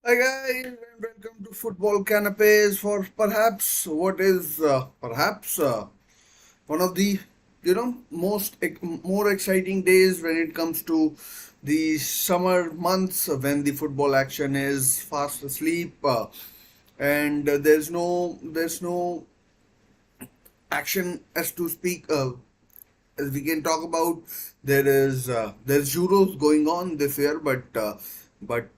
Hi guys, and welcome to Football Canapes for perhaps what is perhaps one of the more exciting days when it comes to the summer months when the football action is fast asleep and there's no action as to speak as we can talk about. There's Euros going on this year, but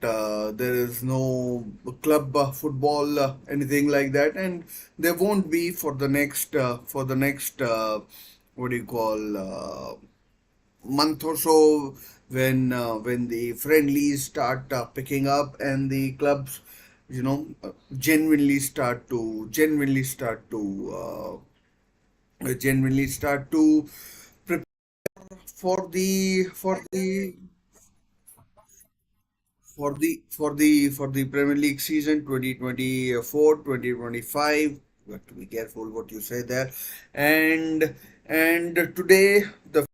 there is no club football anything like that, and there won't be for the next what do you call month or so when the friendlies start picking up and the clubs genuinely start to prepare for the Premier League season 2024-2025. You have to be careful what you say there. And today the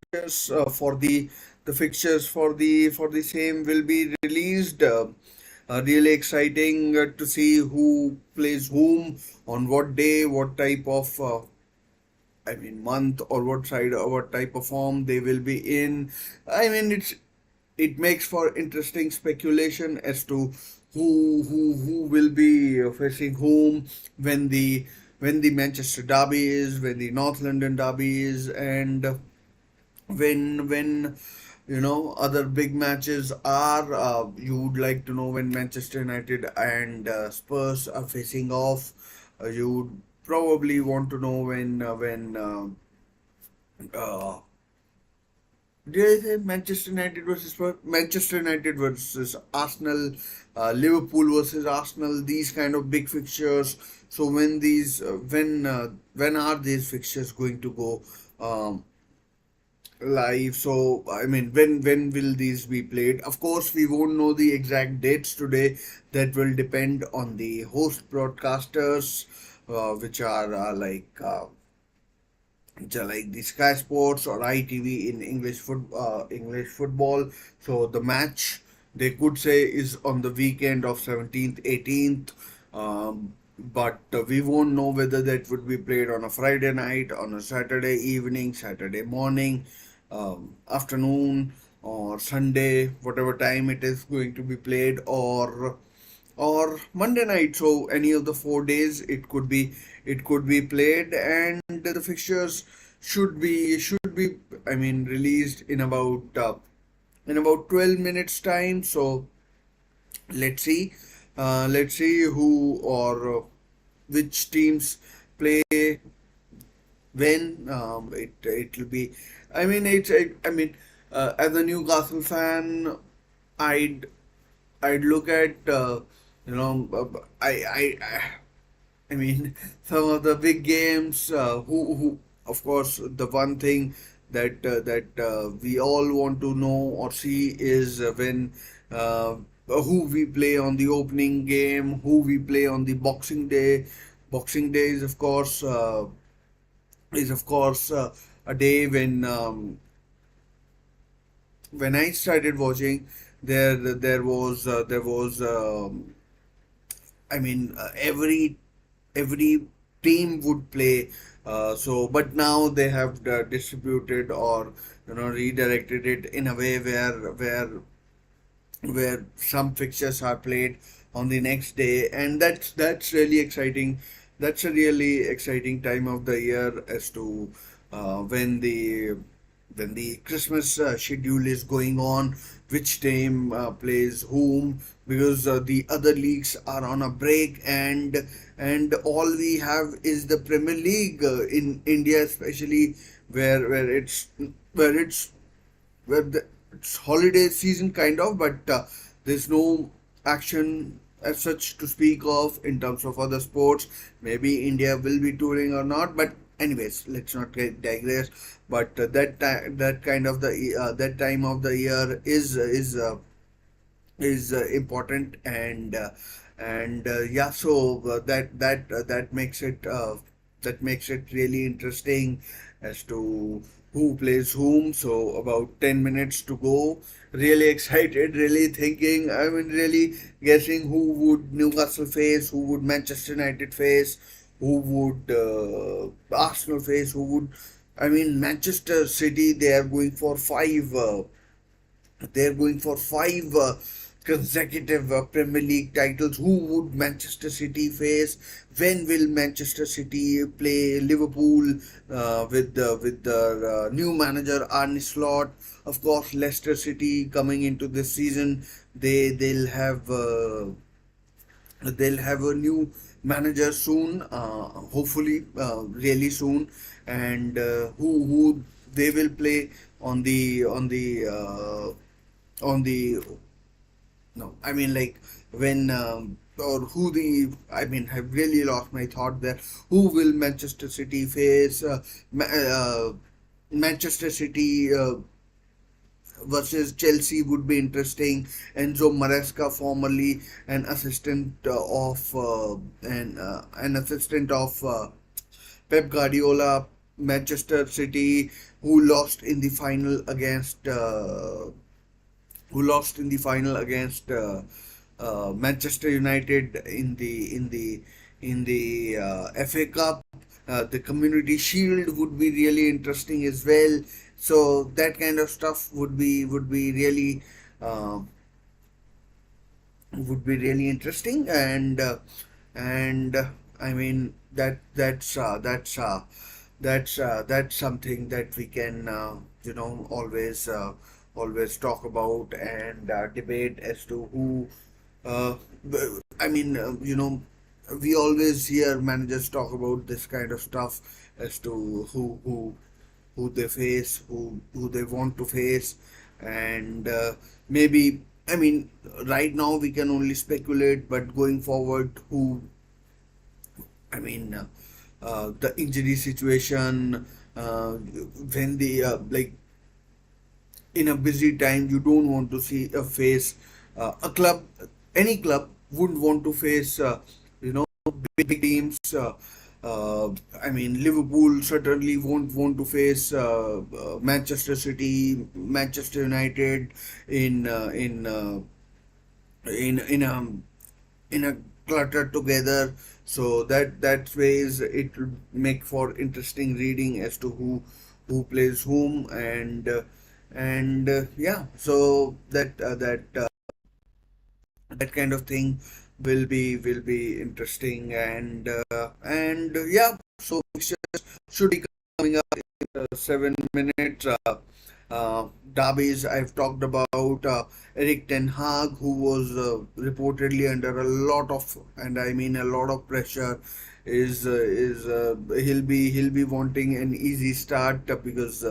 fixtures for the same will be released. Really exciting to see who plays whom on what day, what type of month, or what side or what type of form they will be in. It makes for interesting speculation as to who will be facing whom when the Manchester derby is, when the North London derby is, and when other big matches are. You would like to know when Manchester United and Spurs are facing off. You would probably want to know uh, did I say Manchester United versus Arsenal, Liverpool versus Arsenal, these kind of big fixtures. So when are these fixtures going to go live? So when will these be played? Of course, we won't know the exact dates today. That will depend on the host broadcasters, which are like the Sky Sports or ITV in English football. So the match they could say is on the weekend of 17th, 18th. But we won't know whether that would be played on a Friday night, on a Saturday evening, Saturday morning, afternoon, or Sunday, whatever time it is going to be played, or Monday night. So any of the 4 days it could be played, and the fixtures should be released in about 12 minutes time. So let's see who or which teams play when. It'll be. As a Newcastle fan, I'd I'd look at I mean some of the big games. Who of course the one thing that we all want to know or see is who we play on the opening game, who we play on the Boxing Day. Boxing Day is of course a day when I started watching. There was every team would play. But now they have distributed or redirected it in a way where some fixtures are played on the next day, and that's really exciting. That's a really exciting time of the year as to when the Christmas schedule is going on, which team plays whom, because the other leagues are on a break, and all we have is the Premier League in India, especially where it's it's holiday season kind of, but there's no action as such to speak of in terms of other sports. Maybe India will be touring or not, but anyways, let's not digress. But that time of the year is important, and yeah. So that makes it that makes it really interesting as to who plays whom. So about 10 minutes to go. Really excited, really thinking, I mean, really guessing who would Newcastle face, who would Manchester United face, who would Arsenal face, who would, I mean, Manchester City, they are going for five consecutive Premier League titles. Who would Manchester City face? When will Manchester City play Liverpool with the new manager Arne Slot? Of course, Leicester City coming into this season, they'll have a new manager soon, hopefully really soon, and who they will play on the no, I mean, like, when or who the I mean, I've really lost my thought there. Who will Manchester City face? Manchester City versus Chelsea would be interesting. Enzo Maresca, formerly an assistant of Pep Guardiola, Manchester City, who lost in the final against Manchester United in the FA Cup. The Community Shield would be really interesting as well. So that kind of stuff uh, would be really interesting, and I mean that's something that we can always talk about and debate as to who I mean we always hear managers talk about this kind of stuff as to who they face, who they want to face, and maybe, I mean, right now we can only speculate, but going forward, the injury situation, when the like in a busy time, you don't want to see a face a club, any club wouldn't want to face you know big teams. I mean, Liverpool certainly won't want to face Manchester City, Manchester United in uh, in uh, in a clutter together. So that ways it would make for interesting reading as to who plays whom, and yeah. So that kind of thing will be interesting, and yeah. So fixtures should be coming up in 7 minutes. Derbies I've talked about. Eric Ten Hag, who was reportedly under a lot of, and I mean a lot of pressure, is he'll be wanting an easy start because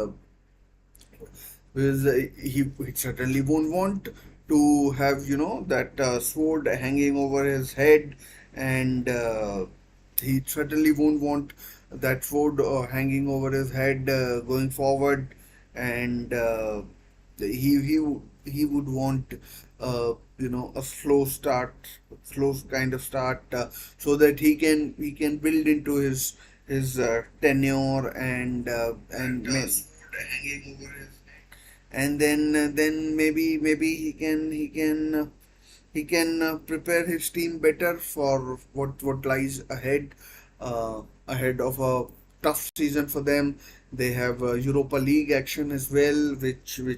he certainly won't want to have that sword hanging over his head, and he certainly won't want that sword hanging over his head going forward, and he would want a slow kind of start, so that he can build into his tenure, and then maybe he can prepare his team better for what lies ahead of a tough season for them. They have Europa League action as well, which will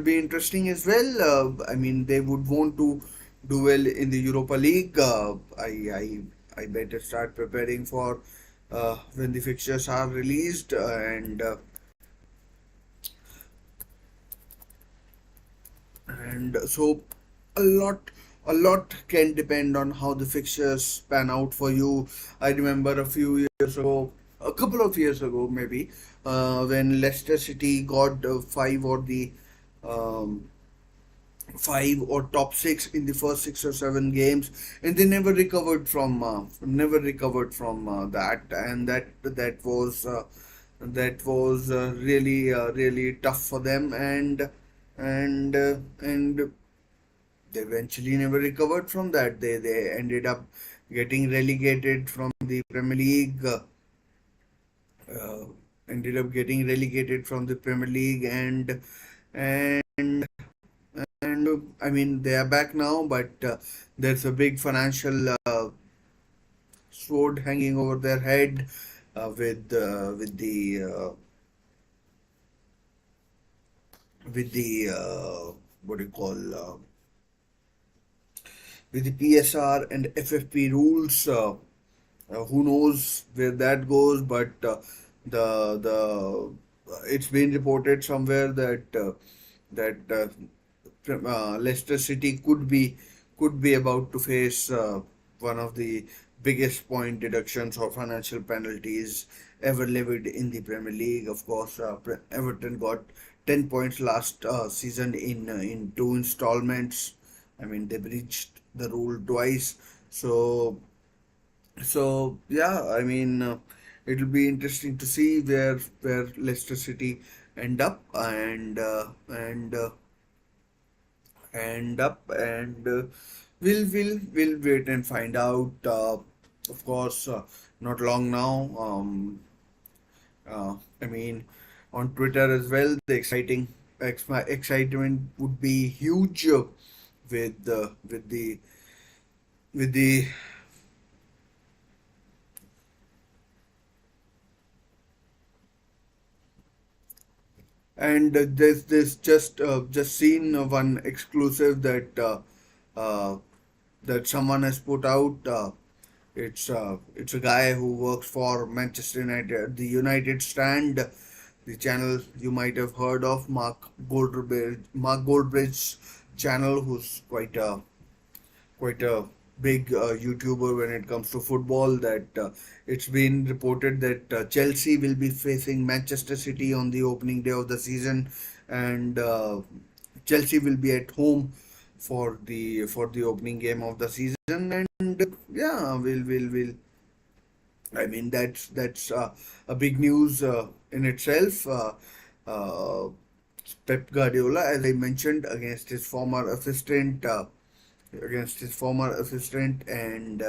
be interesting as well. I mean, they would want to do well in the Europa League. I better start preparing for when the fixtures are released, and so a lot a lot can depend on how the fixtures pan out for you. I remember a couple of years ago maybe, when Leicester City got um, five or top six in the first 6 or 7 games, and they never recovered from that, and that was really tough for them, and they eventually never recovered from that. They ended up getting relegated from the Premier League. Uh, Ended up getting relegated from the Premier League, and I mean they are back now, but there's a big financial sword hanging over their head with the what do you call with the PSR and FFP rules. Who knows where that goes? But the it's been reported somewhere that Leicester City could be about to face one of the biggest point deductions or financial penalties ever levied in the Premier League. Of course, Everton got 10 points last season in two installments. I mean, they breached the rule twice. So yeah, I mean, it'll be interesting to see where Leicester City end up and we'll wait and find out. Of course, not long now. I mean, on Twitter as well, the excitement would be huge with the and there's just seen one exclusive uh, that someone has put out. It's a guy who works for Manchester United, the United Stand, the channel you might have heard of, Mark Goldbridge's channel, who's quite a big YouTuber when it comes to football. That it's been reported that Chelsea will be facing Manchester City on the opening day of the season, and Chelsea will be at home for the opening game of the season. And yeah, will I mean that's a big news in itself. Uh, Pep Guardiola, as I mentioned, against his former assistant and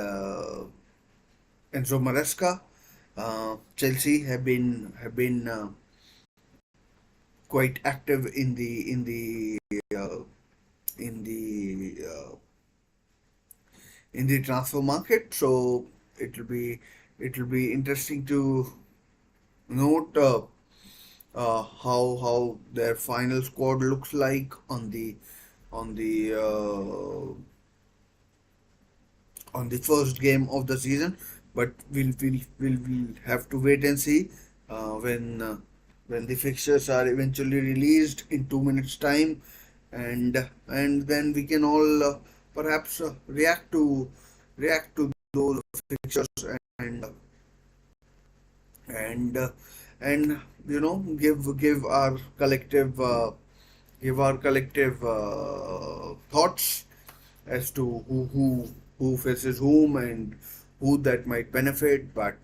Enzo Maresca. Chelsea have been quite active uh, in the uh, in the transfer market. So it'll be it'll be interesting to note how their final squad looks like on the first game of the season. But we'll have to wait and see when the fixtures are eventually released in 2 minutes time, and then we can all perhaps react to those fixtures and uh, and give our collective thoughts as to who faces whom and who that might benefit. But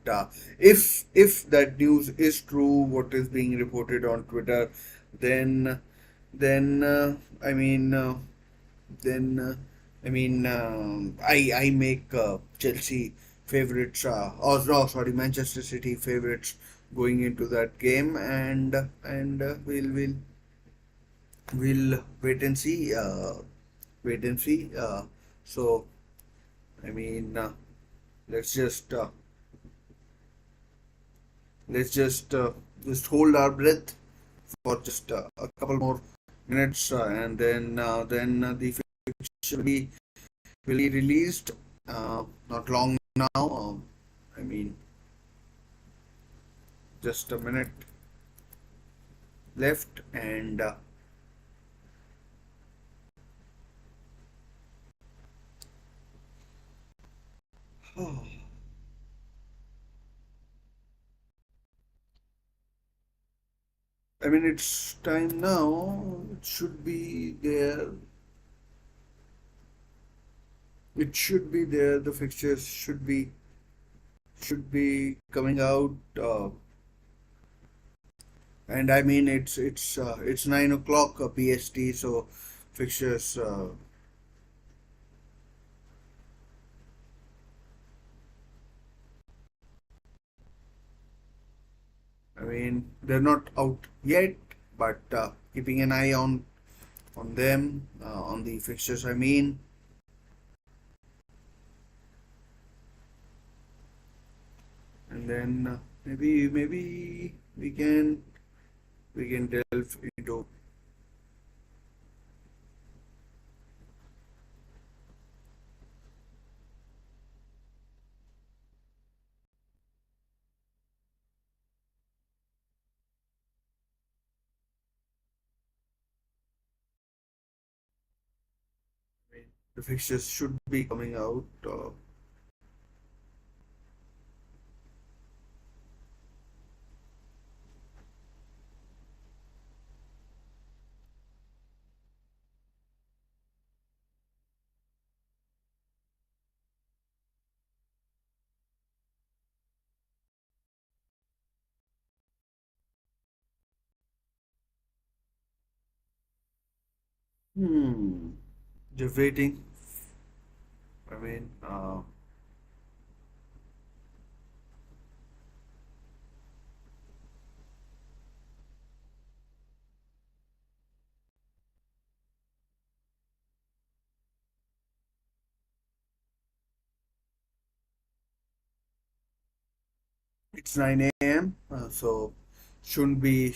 if that news is true, what is being reported on Twitter, then then then I make Chelsea favorites, or no, sorry, Manchester City favorites going into that game, and we'll wait and see. Wait and see. So I mean, let's just uh, let's just hold our breath for just a couple more minutes, and then the fixture will be released not long now. I mean, just a minute left, and I mean it's time now. It should be there. It should be there. The fixtures should be coming out. And I mean it's 9 o'clock PST, so fixtures mean, they're not out yet, but keeping an eye on them, on the fixtures. I mean, and then maybe we can delve into the fixtures should be coming out. Hmm. Just waiting. I mean, it's 9 a.m. So shouldn't be.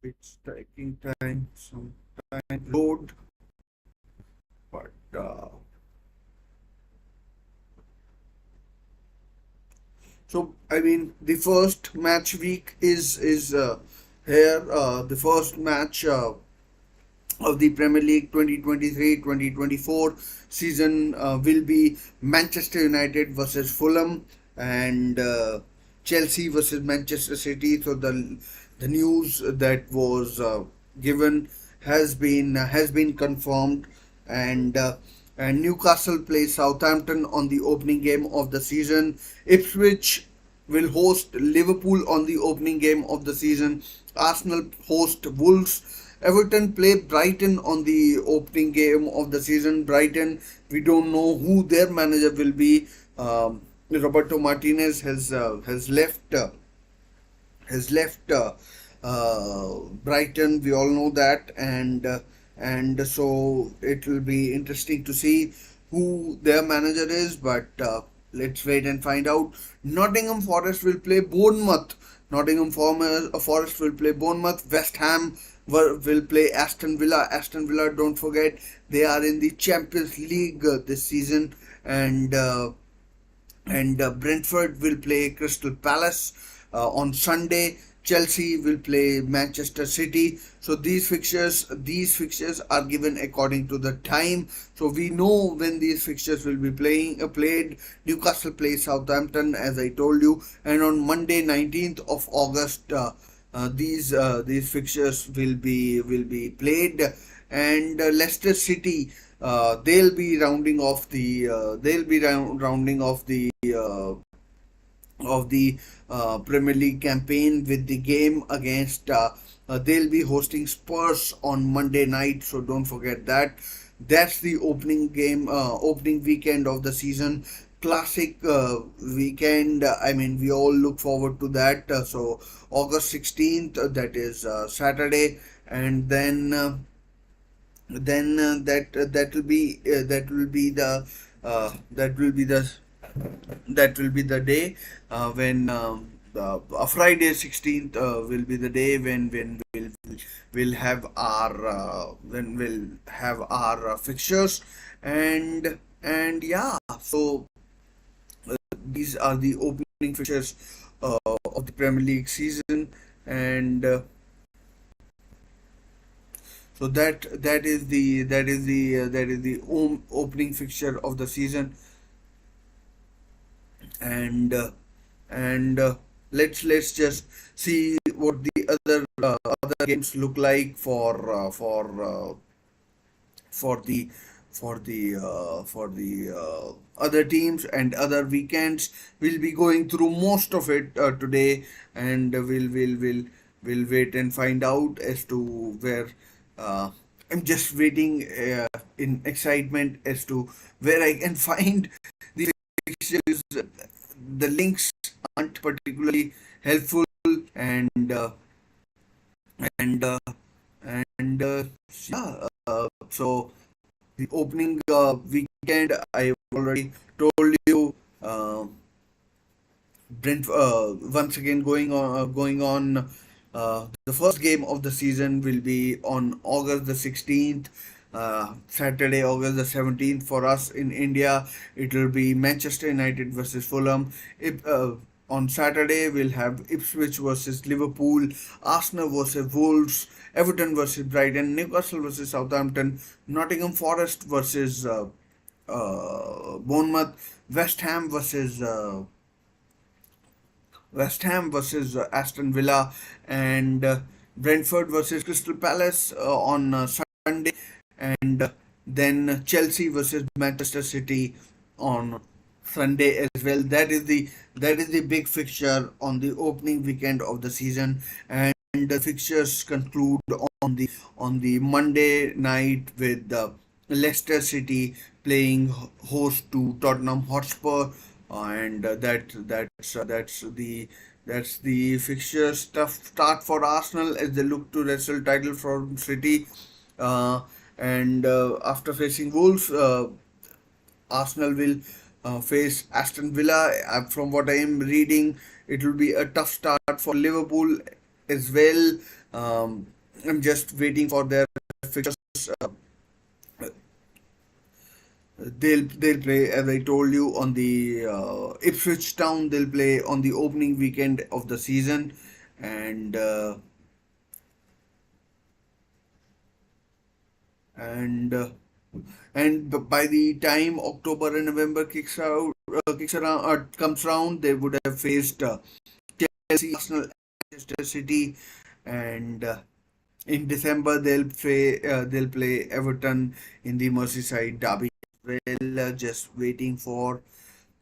It's taking time, some time to load, but so I mean the first match week is here. The first match of the Premier League 2023-2024 season will be Manchester United versus Fulham and Chelsea versus Manchester City. So the news that was given has been confirmed, and and Newcastle plays Southampton on the opening game of the season. Ipswich will host Liverpool on the opening game of the season. Arsenal host Wolves. Everton play Brighton on the opening game of the season. Brighton, we don't know who their manager will be. Roberto Martinez has left Brighton. We all know that, and so it will be interesting to see who their manager is. But let's wait and find out. Nottingham Forest will play Bournemouth. Forest will play Bournemouth. West Ham will play Aston Villa. Aston Villa, don't forget, they are in the Champions League this season, and Brentford will play Crystal Palace on Sunday. Chelsea will play Manchester City. So these fixtures are given according to the time. So we know when these fixtures will be played. Newcastle plays Southampton, as I told you, and on Monday, 19th of August, these fixtures will be played, and Leicester City, they'll be rounding off the Premier League campaign with the game against. They'll be hosting Spurs on Monday night, so don't forget that. That's the opening weekend of the season. Classic weekend. I mean, we all look forward to that. So August 16th, that is Saturday, and then that will be the day when Friday 16th will be the day when we'll have our fixtures, and yeah, so these are the opening fixtures of the Premier League season, and so that is the opening fixture of the season, and let's just see what the other games look like for the other teams and other weekends. We'll be going through most of it today, and we'll wait and find out as to where. Uh, I'm just waiting in excitement as to where I can find the fixtures. The links aren't particularly helpful, and and uh, and yeah. So the opening weekend, I already told you. Brent once again going on. The first game of the season will be on August the 16th, Saturday, August the 17th. For us in India, it will be Manchester United versus Fulham. On Saturday, we'll have Ipswich versus Liverpool, Arsenal versus Wolves, Everton versus Brighton, Newcastle versus Southampton, Nottingham Forest versus Bournemouth, West Ham versus Aston Villa, and Brentford versus Crystal Palace on Sunday, and then Chelsea versus Manchester City on Sunday as well. That is the big fixture on the opening weekend of the season, and the fixtures conclude on the Monday night with Leicester City playing host to Tottenham Hotspur, and that's the fixture stuff start for Arsenal as they look to wrestle title from City, and after facing Wolves, Arsenal will face Aston Villa. From what I am reading, it will be a tough start for Liverpool as well. Um, I'm just waiting for their fixtures. Uh, they'll play, as I told you, on the Ipswich Town. They'll play on the opening weekend of the season, and and uh, by the time October and November kicks around comes around, they would have faced Chelsea, Arsenal, Manchester City, and in December they'll play Everton in the Merseyside derby. Well, just waiting for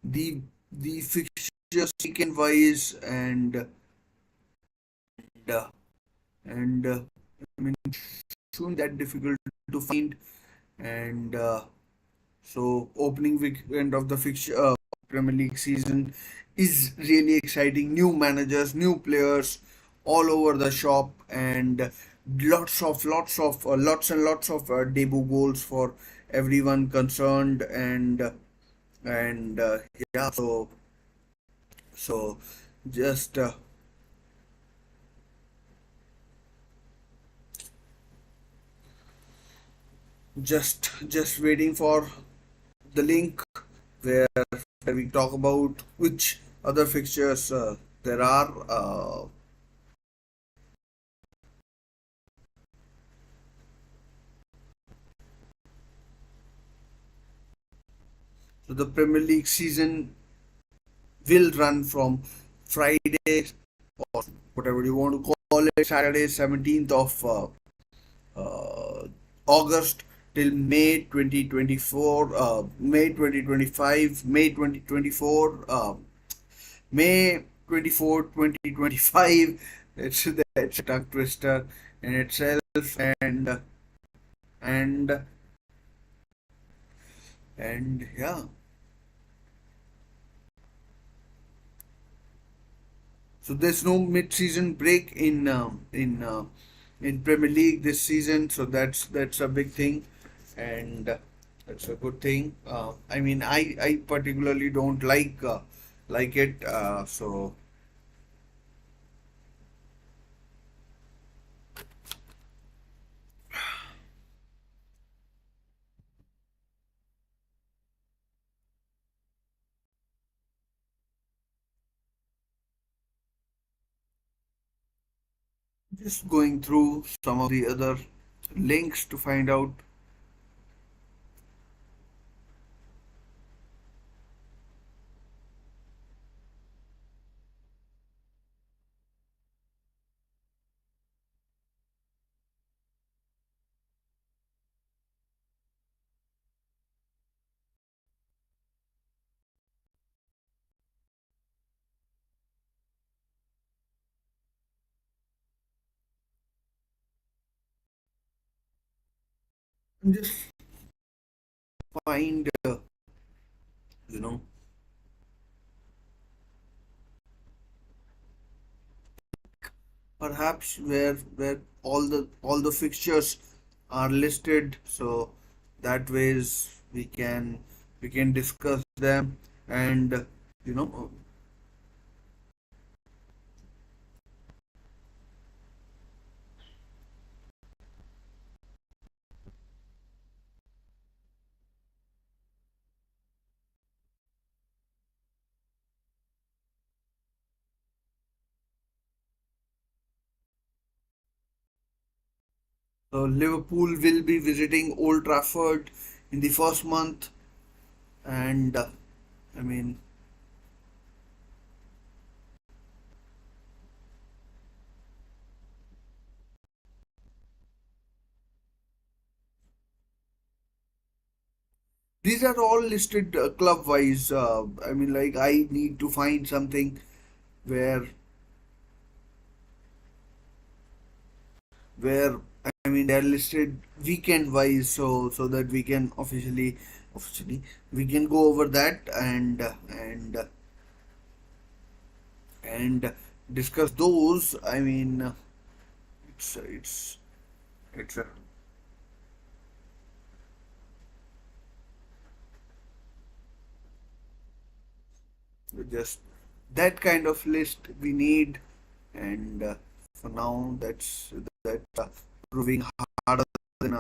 the fixtures weekend wise, uh, and I mean, shouldn't that difficult to find, and so opening weekend of the fixture Premier League season is really exciting. New managers, new players all over the shop, and lots and lots of debut goals for everyone concerned, and yeah. So just just waiting for the link where we talk about which other fixtures there are. So the Premier League season will run from Friday, or whatever you want to call it, Saturday 17th of uh, August till May 2024, May 2025, May 2024, May 24, 2025. That's a tongue twister in itself, and and and yeah. So there's no mid-season break in Premier League this season, so that's a big thing, and that's a good thing. I mean, I particularly don't like it. So just going through some of the other links to find out. just find you know perhaps where all the fixtures are listed, so that ways we can discuss them. And you know so Liverpool will be visiting Old Trafford in the first month. And I mean, these are all listed club wise. I mean, like, I need to find something where where I mean they're listed weekend wise, so that we can officially we can go over that and discuss those. I mean, it's just that kind of list we need. And for now, that proving harder than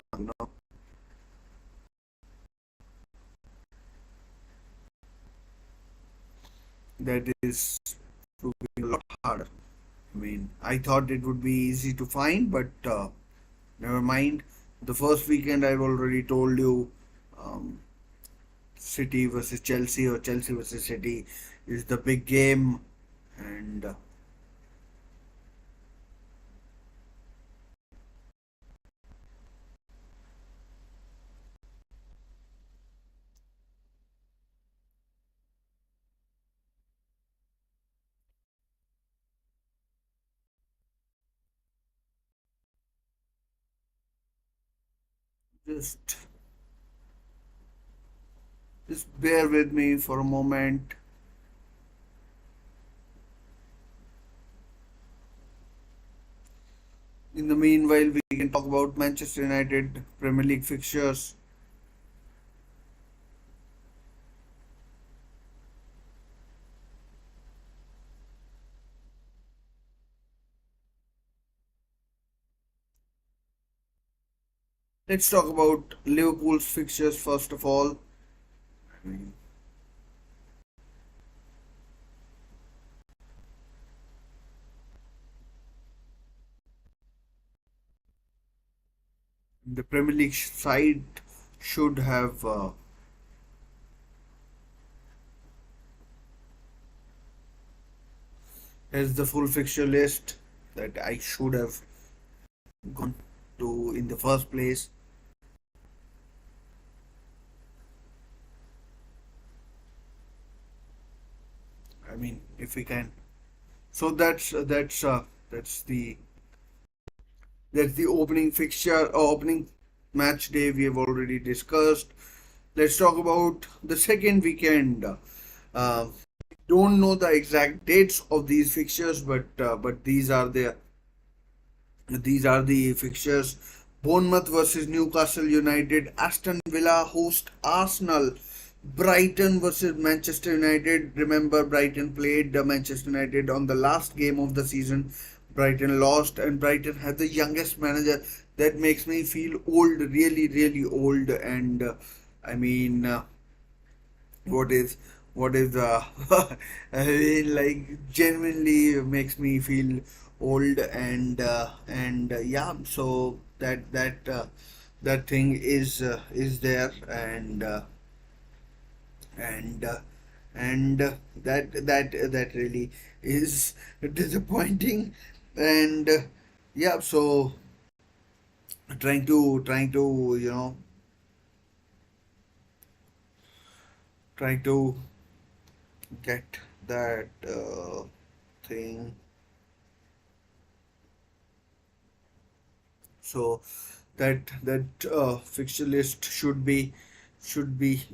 that is proving a lot harder. I mean, I thought it would be easy to find, but never mind. The first weekend, I've already told you, um, City versus Chelsea or Chelsea versus City is the big game. And just just bear with me for a moment. In the meanwhile, we can talk about Manchester United Premier League fixtures. Let's talk about Liverpool's fixtures first of all. I mean, the Premier League side should have has the full fixture list that I should have gone to in the first place. I mean, if we can. So that's the opening fixture, opening match day we have already discussed. Let's talk about the second weekend. Don't know the exact dates of these fixtures, but these are the fixtures. Bournemouth versus Newcastle United, Aston Villa host Arsenal, Brighton versus Manchester United. Remember, Brighton played Manchester United on the last game of the season. Brighton lost, and Brighton had the youngest manager. That makes me feel old, really, really old. And I mean, what is I mean, like, genuinely makes me feel old. And yeah, so that thing is there. And that really is disappointing. And yeah, so trying to trying to get that thing. So that fixture list should be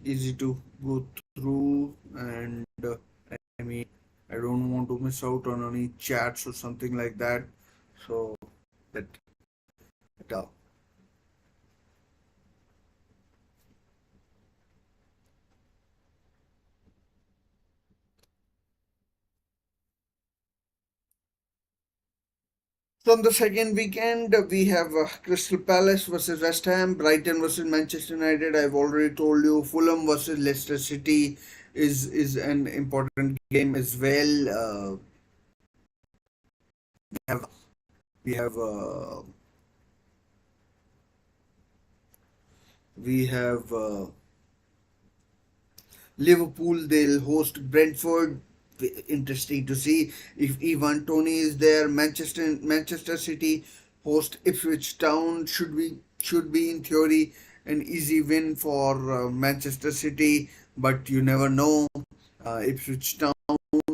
easy to go through, and I mean, I don't want to miss out on any chats or something like that. So that uh, so on the second weekend, we have Crystal Palace versus West Ham, Brighton versus Manchester United. I've already told you. Fulham versus Leicester City is an important game as well. We have we have we have Liverpool. They'll host Brentford. Interesting to see if Ivan Toney is there. Manchester City host Ipswich Town. Should be in theory an easy win for Manchester City, but you never know. Ipswich Town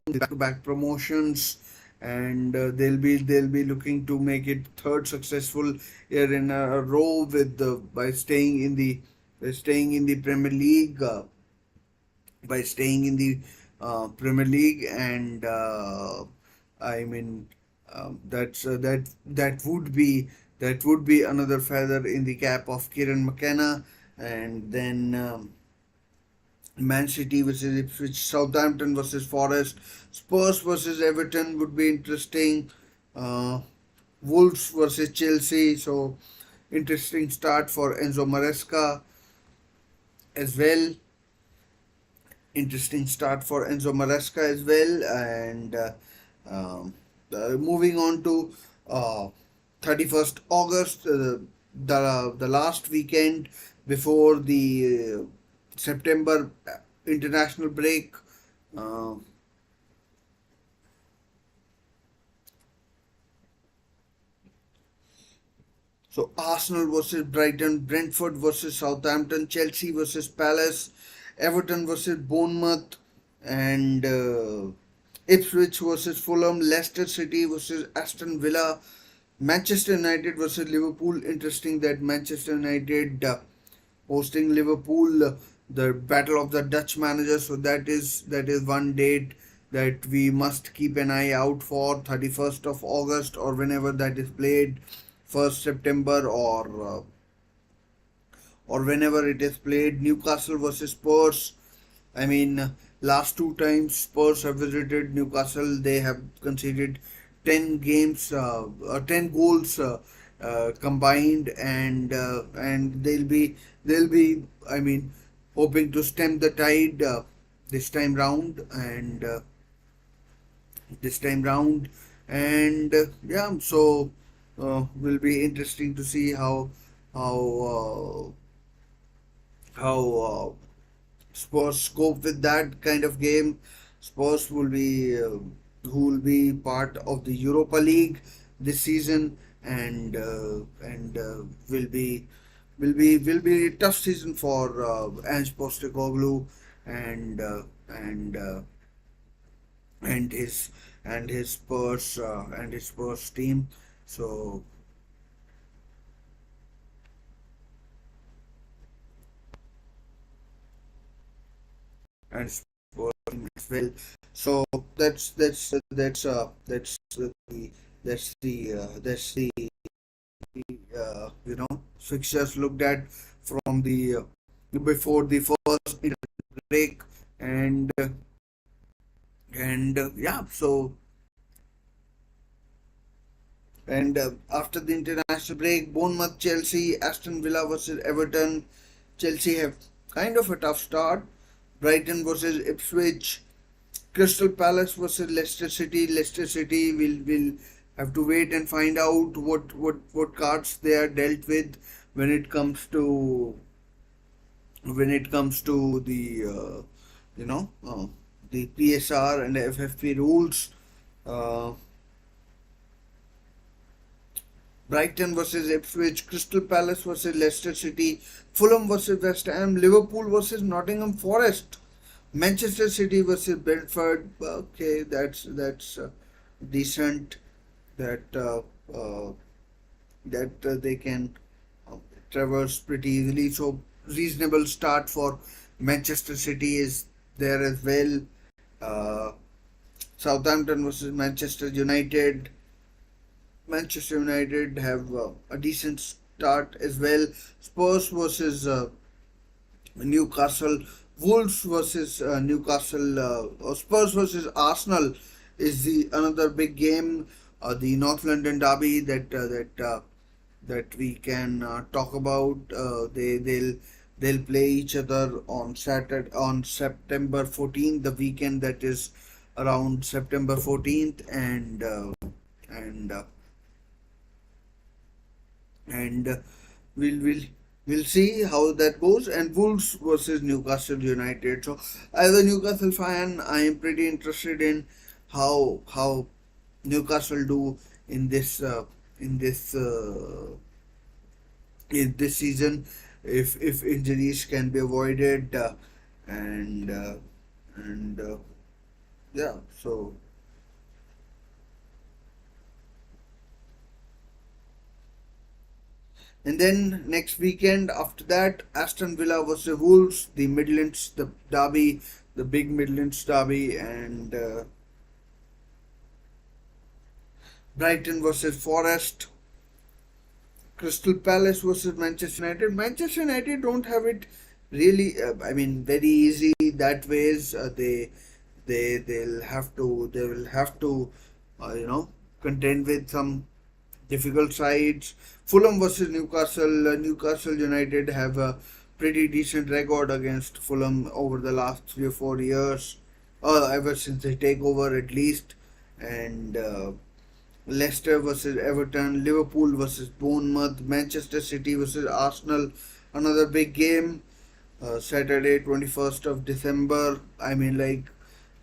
back-to-back promotions, and they'll be looking to make it third successful year in a row with the by staying in the Premier League. By staying in the Premier League, and I mean that would be another feather in the cap of Kieran McKenna, and then Man City versus Ipswich, Southampton versus Forest, Spurs versus Everton would be interesting. Uh, Wolves versus Chelsea, so interesting start for Enzo Maresca as well. Interesting start for Enzo Maresca as well. And um, moving on to uh, 31st August, the last weekend before the September international break. Uh, so Arsenal versus Brighton, Brentford versus Southampton, Chelsea versus Palace, Everton versus Bournemouth, and Ipswich versus Fulham, Leicester City versus Aston Villa, Manchester United versus Liverpool. Interesting that Manchester United hosting Liverpool, the battle of the Dutch managers. So that is one date that we must keep an eye out for. 31st of August or whenever that is played, 1st September or whenever it is played. Newcastle versus Spurs. I mean, last two times Spurs have visited Newcastle, they have conceded 10 goals combined, and they'll be, I mean, hoping to stem the tide this time round, and this time round, and yeah, so will be interesting to see how how Spurs scope with that kind of game. Spurs will be who will be part of the Europa League this season, and will be a tough season for Ange Postecoglou and uh, and uh, and his Spurs team. So and Spurs team as well. So that's the fixtures looked at from the before the first break, and yeah, so and after the international break, Bournemouth, Chelsea, Aston Villa versus Everton. Chelsea have kind of a tough start. Brighton versus Ipswich, Crystal Palace versus Leicester City. Leicester City will have to wait and find out what cards they are dealt with when it comes to the you know the PSR and the FFP rules. Uh, Brighton versus Ipswich, Crystal Palace versus Leicester City, Fulham versus West Ham, Liverpool versus Nottingham Forest, Manchester City versus Brentford. Okay, that's decent. That uh, that they can traverse pretty easily. So reasonable start for Manchester City is there as well. Uh, Southampton versus Manchester United. Manchester United have a decent start as well. Spurs versus Newcastle. Wolves versus Newcastle. Spurs versus Arsenal is the another big game. The North London derby that we can talk about. They'll play each other on Saturday on September 14th, the weekend that is around September 14th, and and we'll we'll see how that goes. And Wolves versus Newcastle United. So as a Newcastle fan, I am pretty interested in how Newcastle do in in this uh, in this season, if injuries can be avoided, and and yeah. So and then next weekend after that, Aston Villa versus Wolves, the Midlands, the derby, the big Midlands derby, and Brighton versus Forest, Crystal Palace versus Manchester United. Manchester United don't have it really. I mean, very easy that ways. They will have to you know contend with some difficult sides. Fulham versus Newcastle. Newcastle United have a pretty decent record against Fulham over the last 3 or 4 years, ever since they take over at least. And Leicester versus Everton, Liverpool versus Bournemouth, Manchester City versus Arsenal, another big game. Saturday, 21st of December. I mean, like,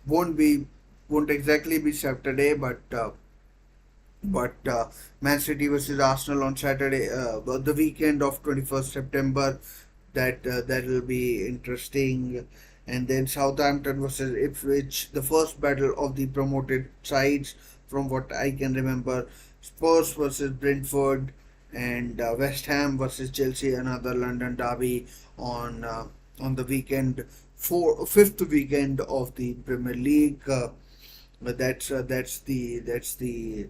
won't be, won't exactly be Saturday, but Man City versus Arsenal on Saturday, the weekend of 21st September. That will be interesting. And then Southampton versus Ipswich, the first battle of the promoted sides from what I can remember. Spurs versus Brentford, and West Ham versus Chelsea, another London derby on the weekend, fifth weekend of the Premier League. But that's the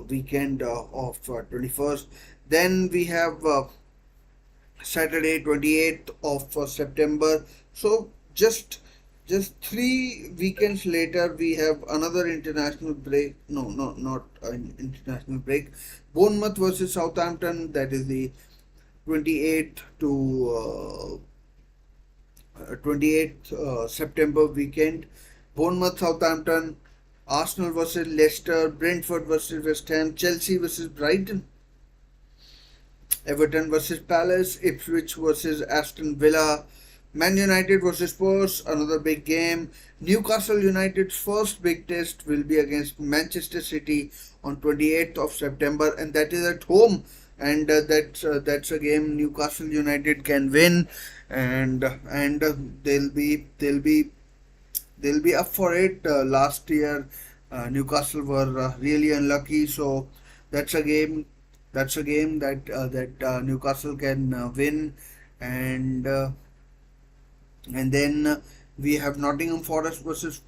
weekend of 21st. Then we have Saturday 28th of September. So just 3 weekends later we have another international break. No, no, not an international break. Bournemouth versus Southampton. That is the 28th to 28th September weekend. Bournemouth Southampton. Arsenal versus Leicester, Brentford versus West Ham, Chelsea versus Brighton, Everton versus Palace, Ipswich versus Aston Villa, Man United versus Spurs, another big game. Newcastle United's first big test will be against Manchester City on 28th of September, and that is at home. And that's a game Newcastle United can win, and they'll be up for it. Last year, Newcastle were really unlucky, so that's a game. That's a game that Newcastle can win, and and then we have Nottingham Forest versus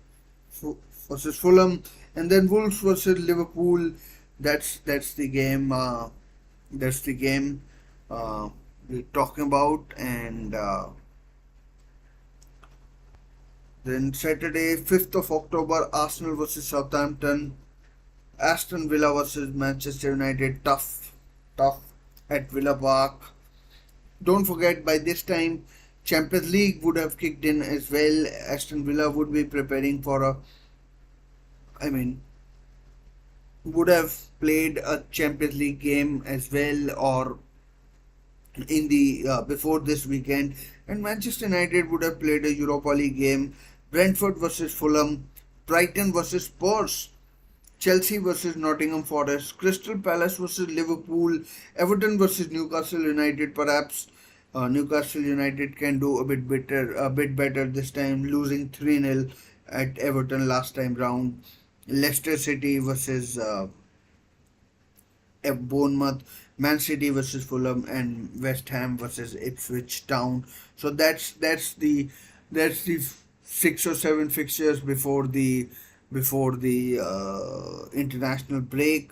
Fulham, and then Wolves versus Liverpool. That's the game. That's the game we're talking about, and then Saturday, 5th of October, Arsenal versus Southampton, Aston Villa versus Manchester United. Tough at Villa Park. Don't forget, by this time, Champions League would have kicked in as well. Aston Villa would be preparing for I mean, would have played a Champions League game as well, or in the before this weekend, and Manchester United would have played a Europa League game. Brentford versus Fulham, Brighton versus Spurs, Chelsea versus Nottingham Forest, Crystal Palace versus Liverpool, Everton versus Newcastle United. Perhaps Newcastle United can do a bit better this time, losing 3-0 at Everton last time round. Leicester City versus Bournemouth, Man City versus Fulham, and West Ham versus Ipswich Town. So that's the 6 or 7 fixtures before the international break,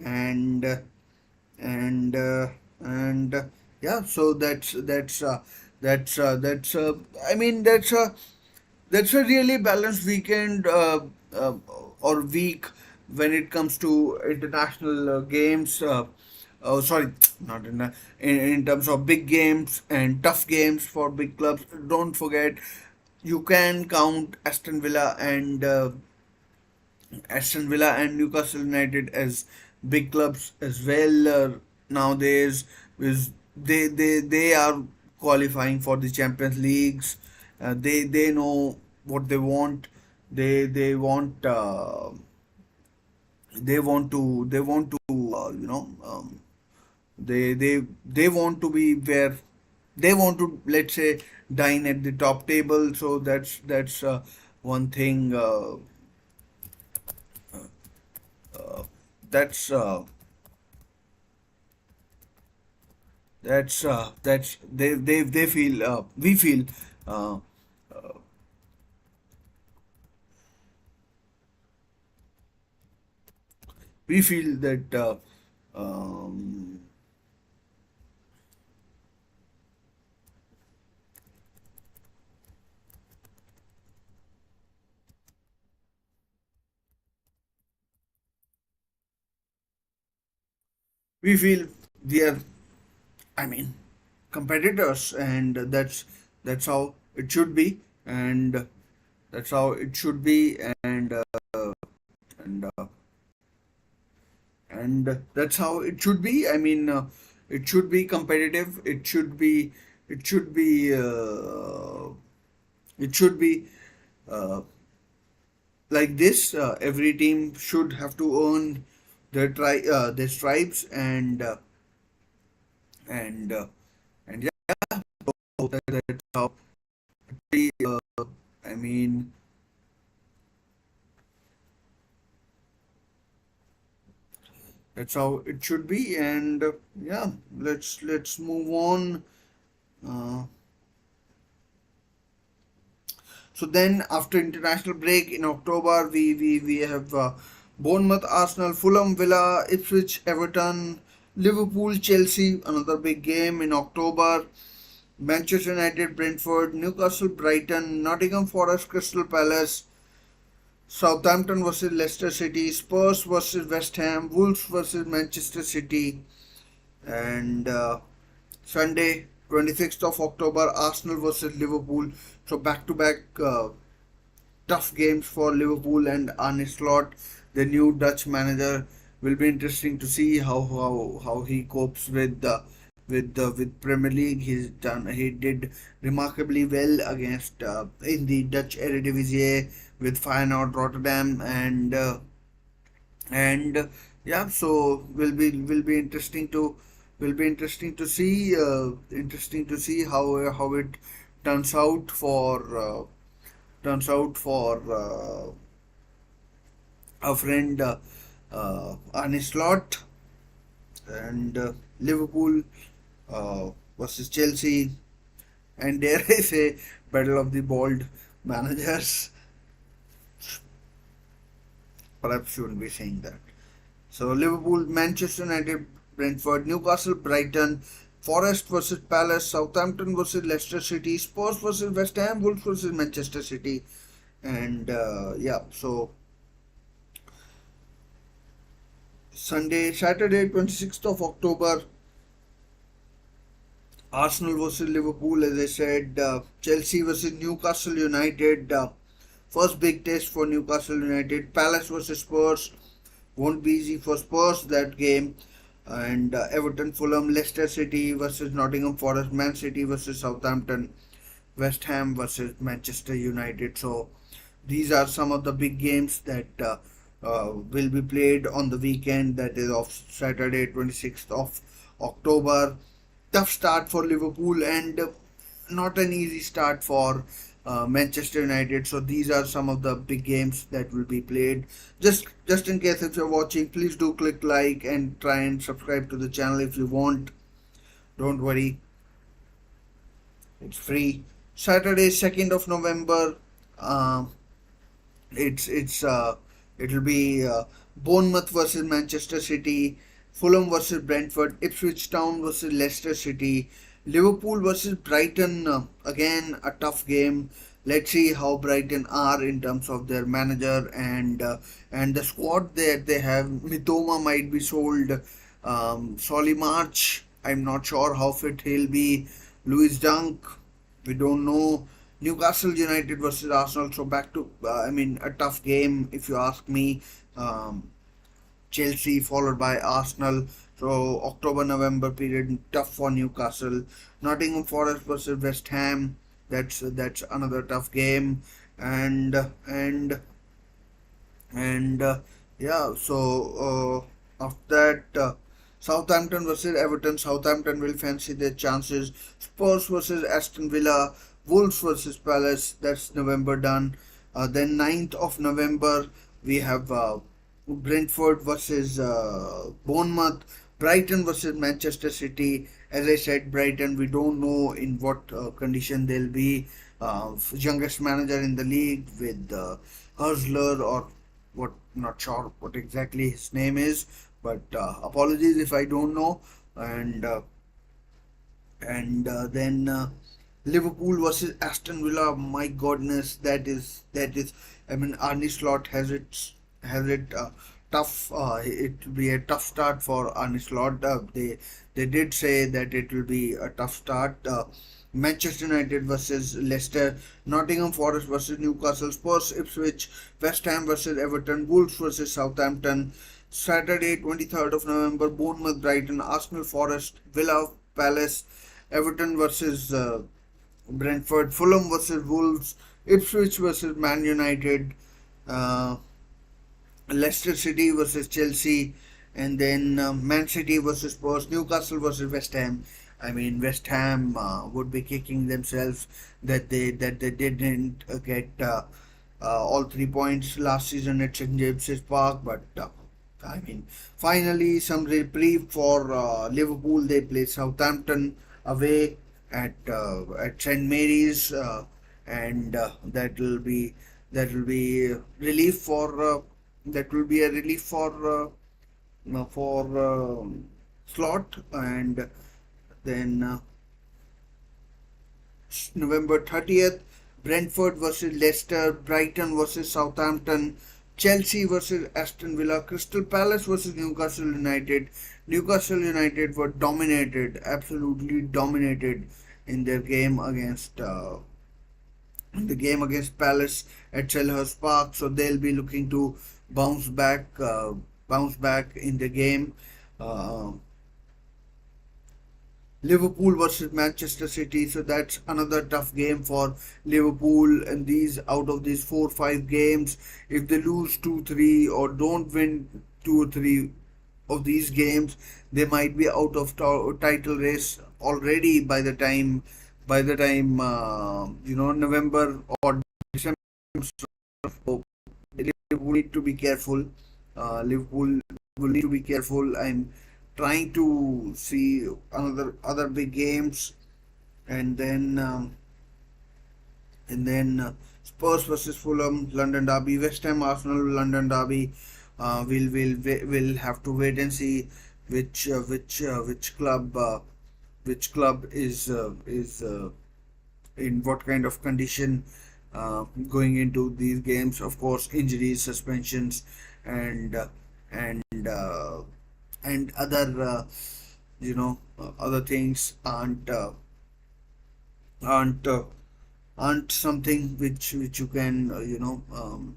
and and and yeah. So that's I mean that's a really balanced weekend uh, or week when it comes to international games. Oh, sorry, not in terms of big games and tough games for big clubs. Don't forget, you can count Aston Villa and Newcastle United as big clubs as well nowadays. Is they are qualifying for the Champions Leagues. They know what they want. They they want uh, they want to they want to be where they want to, let's say, dine at the top table. So that's one thing. That's that's they feel uh, we feel that we feel we are, I mean, competitors, and that's how it should be, and that's how it should be, and and that's how it should be. I mean, it should be competitive. It should be it should be uh, like this. Every team should have to earn their stripes, and and yeah, that's how we, I mean, that's how it should be, and yeah, let's move on. Uh, so then, after international break in October, we have Bournemouth, Arsenal, Fulham, Villa, Ipswich, Everton, Liverpool, Chelsea, another big game in October. Manchester United, Brentford, Newcastle, Brighton, Nottingham Forest, Crystal Palace, Southampton versus Leicester City, Spurs versus West Ham, Wolves versus Manchester City, and Sunday, 26th of October, Arsenal versus Liverpool. So back to back tough games for Liverpool and Arne Slot, the new Dutch manager. Will be interesting to see how he copes with Premier League. He did remarkably well against in the Dutch Eredivisie with Feyenoord Rotterdam, and yeah. So will be interesting to see how it turns out for our friend Arne Slot, and Liverpool versus Chelsea, and dare I say, battle of the bald managers. Perhaps shouldn't be saying that. So Liverpool, Manchester United, Brentford, Newcastle, Brighton, Forest versus Palace, Southampton versus Leicester City, Spurs versus West Ham, Wolves versus Manchester City, and yeah. So Saturday, 26th of October, Arsenal versus Liverpool, as I said, Chelsea versus Newcastle United, first big test for Newcastle United, Palace versus Spurs, won't be easy for Spurs that game, and Everton, Fulham, Leicester City versus Nottingham Forest, Man City versus Southampton, West Ham versus Manchester United. So these are some of the big games that will be played on the weekend, that is of Saturday, 26th of October. Tough start for Liverpool, and not an easy start for Manchester United. So these are some of the big games that will be played. Just in case if you're watching, please do click like and try and subscribe to the channel if you want. Don't worry, it's free. Saturday, 2nd of November. Uh, it's it'll be Bournemouth versus Manchester City, Fulham versus Brentford, Ipswich Town versus Leicester City, Liverpool versus Brighton. Again, a tough game. Let's see how Brighton are in terms of their manager and the squad that they have. Mitoma might be sold. Solly March, I'm not sure how fit he'll be. Louis Dunk, we don't know. Newcastle United versus Arsenal. So back to, I mean, a tough game if you ask me. Um, Chelsea followed by Arsenal. So October November period tough for Newcastle. Nottingham Forest versus West Ham. That's another tough game. And and and yeah, so after that, Southampton versus Everton. Southampton will fancy their chances. Spurs versus Aston Villa. Wolves versus Palace. That's November done. Then 9th of November we have Brentford versus Bournemouth. Brighton versus Manchester City. As I said, Brighton, we don't know in what condition they'll be. Youngest manager in the league with Hursley or what, not sure what exactly his name is, but apologies if I don't know. And then Liverpool versus Aston Villa. My goodness, that is. I mean, Arne Slot has it tough. It will be a tough start for Arne Slot. They did say that it will be a tough start. Manchester United versus Leicester, Nottingham Forest versus Newcastle, Spurs, Ipswich, West Ham versus Everton, Wolves versus Southampton. Saturday, 23rd of November, Bournemouth, Brighton, Arsenal, Forest, Villa, Palace, Everton versus Brentford, Fulham versus Wolves, Ipswich versus Man United, uh, Leicester City versus Chelsea, and then Man City versus Spurs, Newcastle versus West Ham. I mean, West Ham would be kicking themselves that they didn't get all 3 points last season at St James's Park, but I mean, finally some reprieve for Liverpool. They play Southampton away at St Mary's, and that will be relief for that will be a relief for slot. And then November 30th, Brentford versus Leicester, Brighton versus Southampton, Chelsea versus Aston Villa, Crystal Palace versus Newcastle United. Newcastle United were dominated, absolutely dominated in their game against Palace at Selhurst Park. So they'll be looking to bounce back, bounce back in the game. Uh, Liverpool versus Manchester City, so that's another tough game for Liverpool. And these out of these 4 5 games, if they lose 2 3 or don't win 2 or 3 of these games, they might be out of title race already by the time November or December. So Liverpool need to be careful. Liverpool will need to be careful. I'm trying to see another other big games, and then Spurs versus Fulham, London Derby, West Ham Arsenal, London Derby. We'll have to wait and see which club is in what kind of condition going into these games. Of course, injuries, suspensions, and and uh, and other things aren't uh, aren't something which you can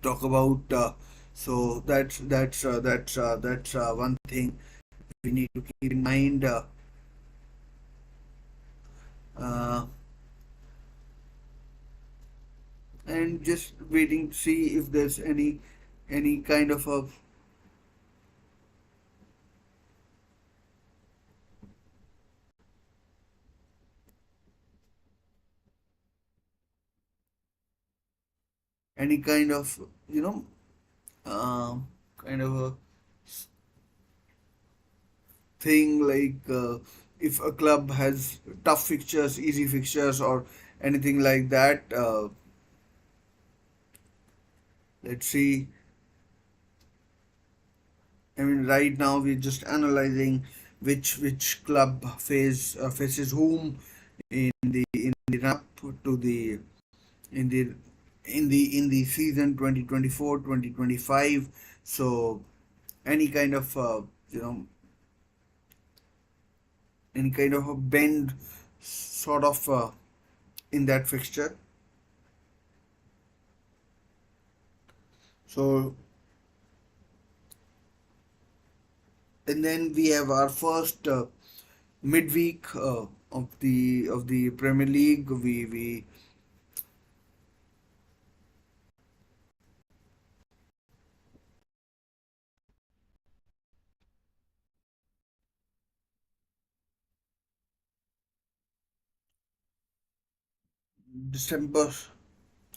talk about. So that's one thing we need to keep in mind. Uh, and just waiting to see if there's any kind of a. any kind of, you know, uh, kind of a thing like if a club has tough fixtures, easy fixtures, or anything like that. Let's see. I mean, right now we're just analyzing which club faces whom in the run up to the in the in the season 2024-2025. So any kind of you know any kind of a bend sort of in that fixture. So and then we have our first midweek of the Premier League. We December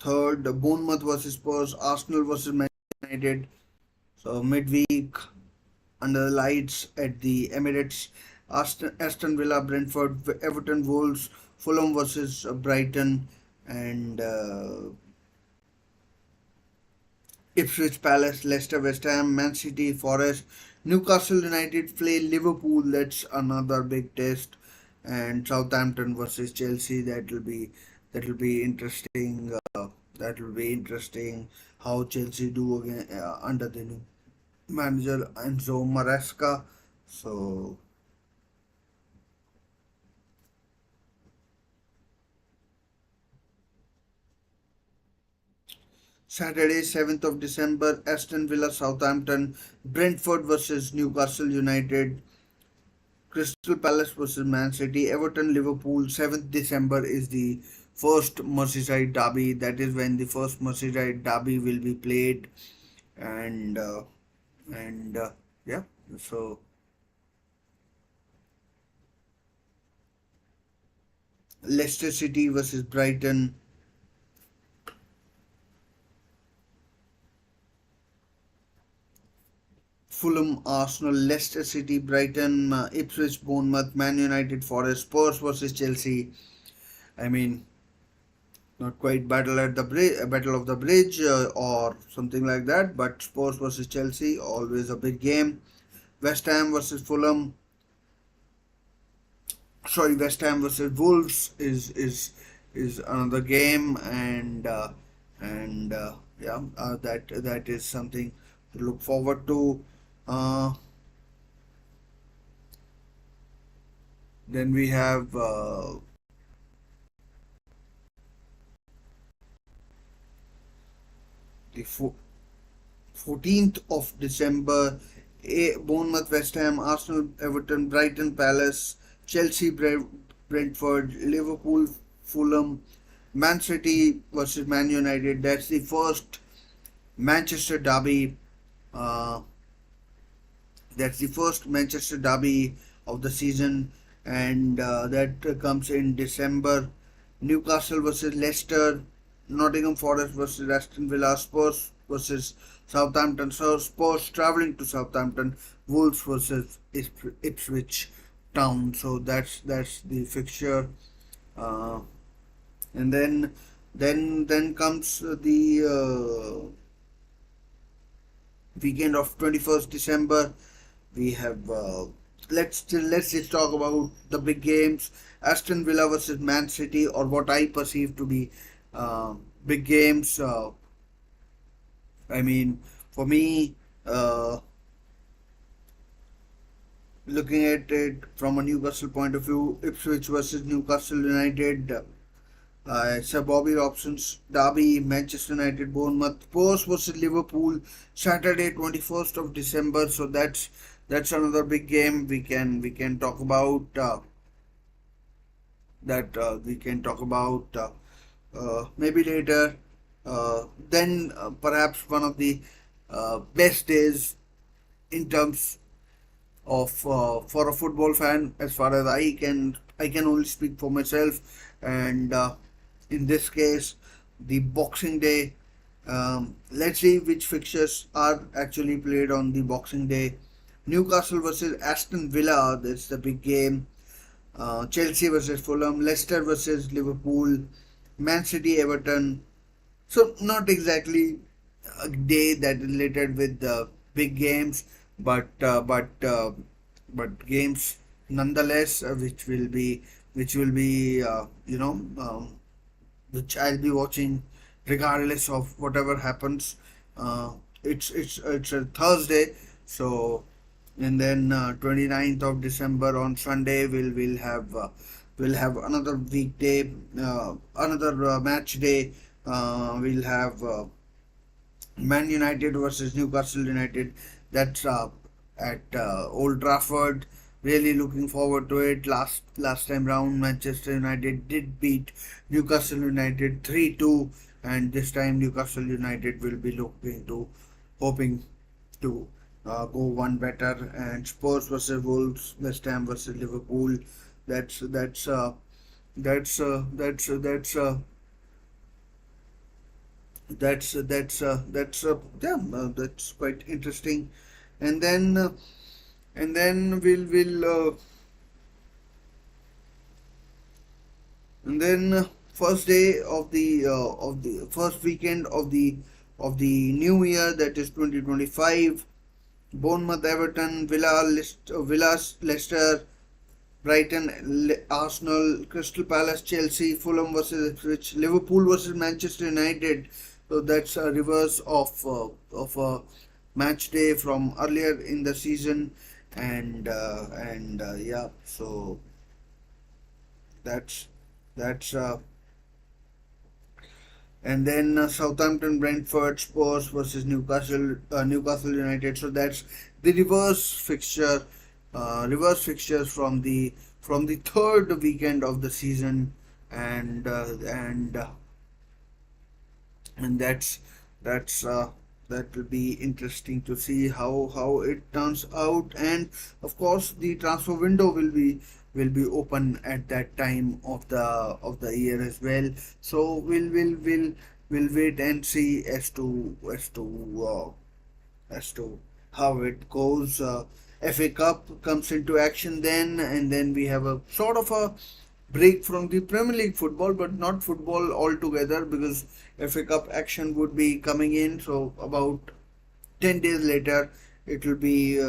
3rd, Bournemouth versus Spurs, Arsenal versus Man United. So midweek under the lights at the Emirates, Aston Villa, Brentford, Everton, Wolves, Fulham versus Brighton, and Ipswich Palace, Leicester, West Ham, Man City, Forest, Newcastle United play Liverpool. That's another big test, and Southampton versus Chelsea. That will be interesting. That will be interesting. How Chelsea do again under the new manager Enzo Maresca. So Saturday, 7th of December, Aston Villa, Southampton, Brentford versus Newcastle United, Crystal Palace versus Man City, Everton, Liverpool. 7th December is the first Merseyside derby. That is when the first Merseyside derby will be played, and yeah. So Leicester City versus Brighton, Fulham, Arsenal, Leicester City, Brighton, Ipswich, Bournemouth, Man United, Forest, Spurs versus Chelsea. I mean, not quite battle of the bridge or something like that, but Spurs versus Chelsea, always a big game. West Ham versus Fulham, sorry, West Ham versus Wolves is another game, and yeah, that is something to look forward to. Uh, then we have the 14th of December, Bournemouth, West Ham, Arsenal, Everton, Brighton, Palace, Chelsea, Brentford, Liverpool, Fulham, Man City versus Man United. That's the first Manchester derby. Uh, that's the first Manchester derby of the season, and that comes in December. Newcastle versus Leicester, Nottingham Forest versus Aston Villa, Spurs versus Southampton. So Spurs traveling to Southampton, Wolves versus Ipswich Town. So that's the fixture, uh, and then comes the weekend of 21st December. We have let's just talk about the big games. Aston Villa versus Man City, or what I perceive to be uh, big games. I mean, for me, looking at it from a Newcastle point of view, Ipswich versus Newcastle United. Sir Bobby Robson's Derby, Manchester United, Bournemouth, Spurs versus Liverpool, Saturday 21st of December. So that's another big game we can talk about. That we can talk about maybe later. Then perhaps one of the best days in terms of for a football fan, as far as I can only speak for myself, and in this case, the Boxing Day, Let's see which fixtures are actually played on the Boxing Day. Newcastle versus Aston Villa, that's the big game. Chelsea versus Fulham, Leicester versus Liverpool, Man City Everton. So not exactly a day that related with the big games, but games nonetheless, which will be which I'll be watching regardless of whatever happens. Uh, it's a Thursday, so and then 29th of December on Sunday we'll have another weekday, another match day. We'll have Man United versus Newcastle United. That's at Old Trafford. Really looking forward to it. Last time round, Manchester United did beat Newcastle United 3-2, and this time Newcastle United will be looking to hoping to go one better. And Spurs versus Wolves, West Ham versus Liverpool. That's that's uh, that's uh, that's uh, that's uh, that's quite interesting. And then we'll and then first day of the first weekend of the new year, that is 2025. Bournemouth Everton, Villas Leicester, Brighton, Arsenal, Crystal Palace, Chelsea, Fulham versus Ipswich, Liverpool versus Manchester United. So that's a reverse of a match day from earlier in the season, and yeah. So that's that's and then Southampton, Brentford, Spurs versus Newcastle United. So that's the reverse fixtures from the third weekend of the season, and and that's that will be interesting to see how it turns out. And of course the transfer window will be open at that time of the year as well. So we'll wait and see as to how it goes. FA Cup comes into action then, and then we have a sort of a break from the Premier League football, but not football altogether, because FA Cup action would be coming in. So about 10 days later, it will be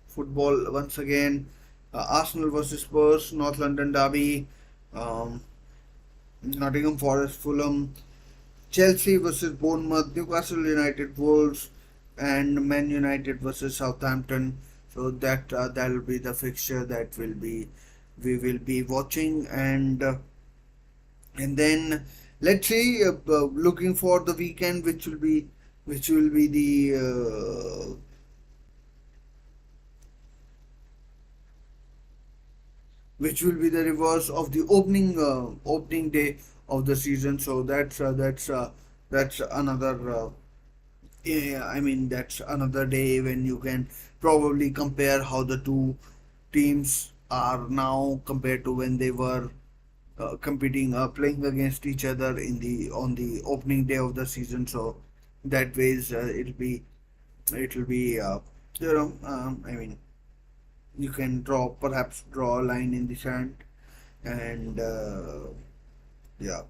football once again. Arsenal versus Spurs, North London Derby, um, Nottingham Forest, Fulham, Chelsea versus Bournemouth, Newcastle United, Wolves, and Man United versus Southampton. So that will be the fixture that we will be watching. And then let's see, looking for the weekend, which will be the reverse of the opening day of the season. So that's another yeah, I mean that's another day when you can probably compare how the two teams are now compared to when they were competing, playing against each other in the on the opening day of the season. So that ways it'll be I mean, you can perhaps draw a line in the sand, and yeah.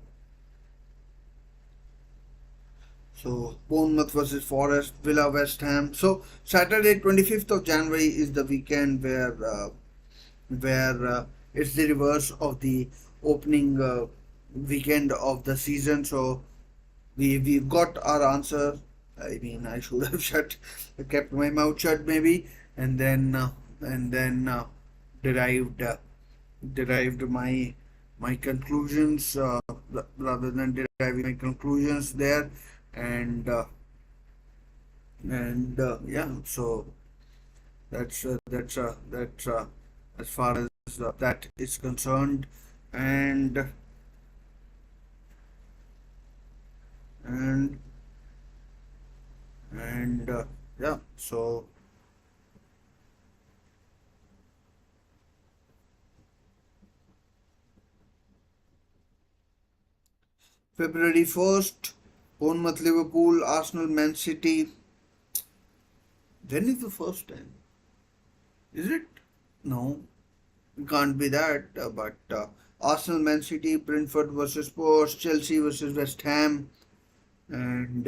So Bournemouth versus Forest, Villa West Ham. So Saturday 25th of January is the weekend where it's the reverse of the opening weekend of the season. So we've got our answer. I mean, I should have kept my mouth shut maybe, and then derived derived my conclusions, rather than deriving my conclusions there, and yeah. So that's as far as that is concerned, and and yeah. So February 1st. Bournemouth, Liverpool, Arsenal, Man City. When is the first time? Is it? No, it can't be that. But Arsenal, Man City, Brentford versus Spurs, Chelsea versus West Ham, and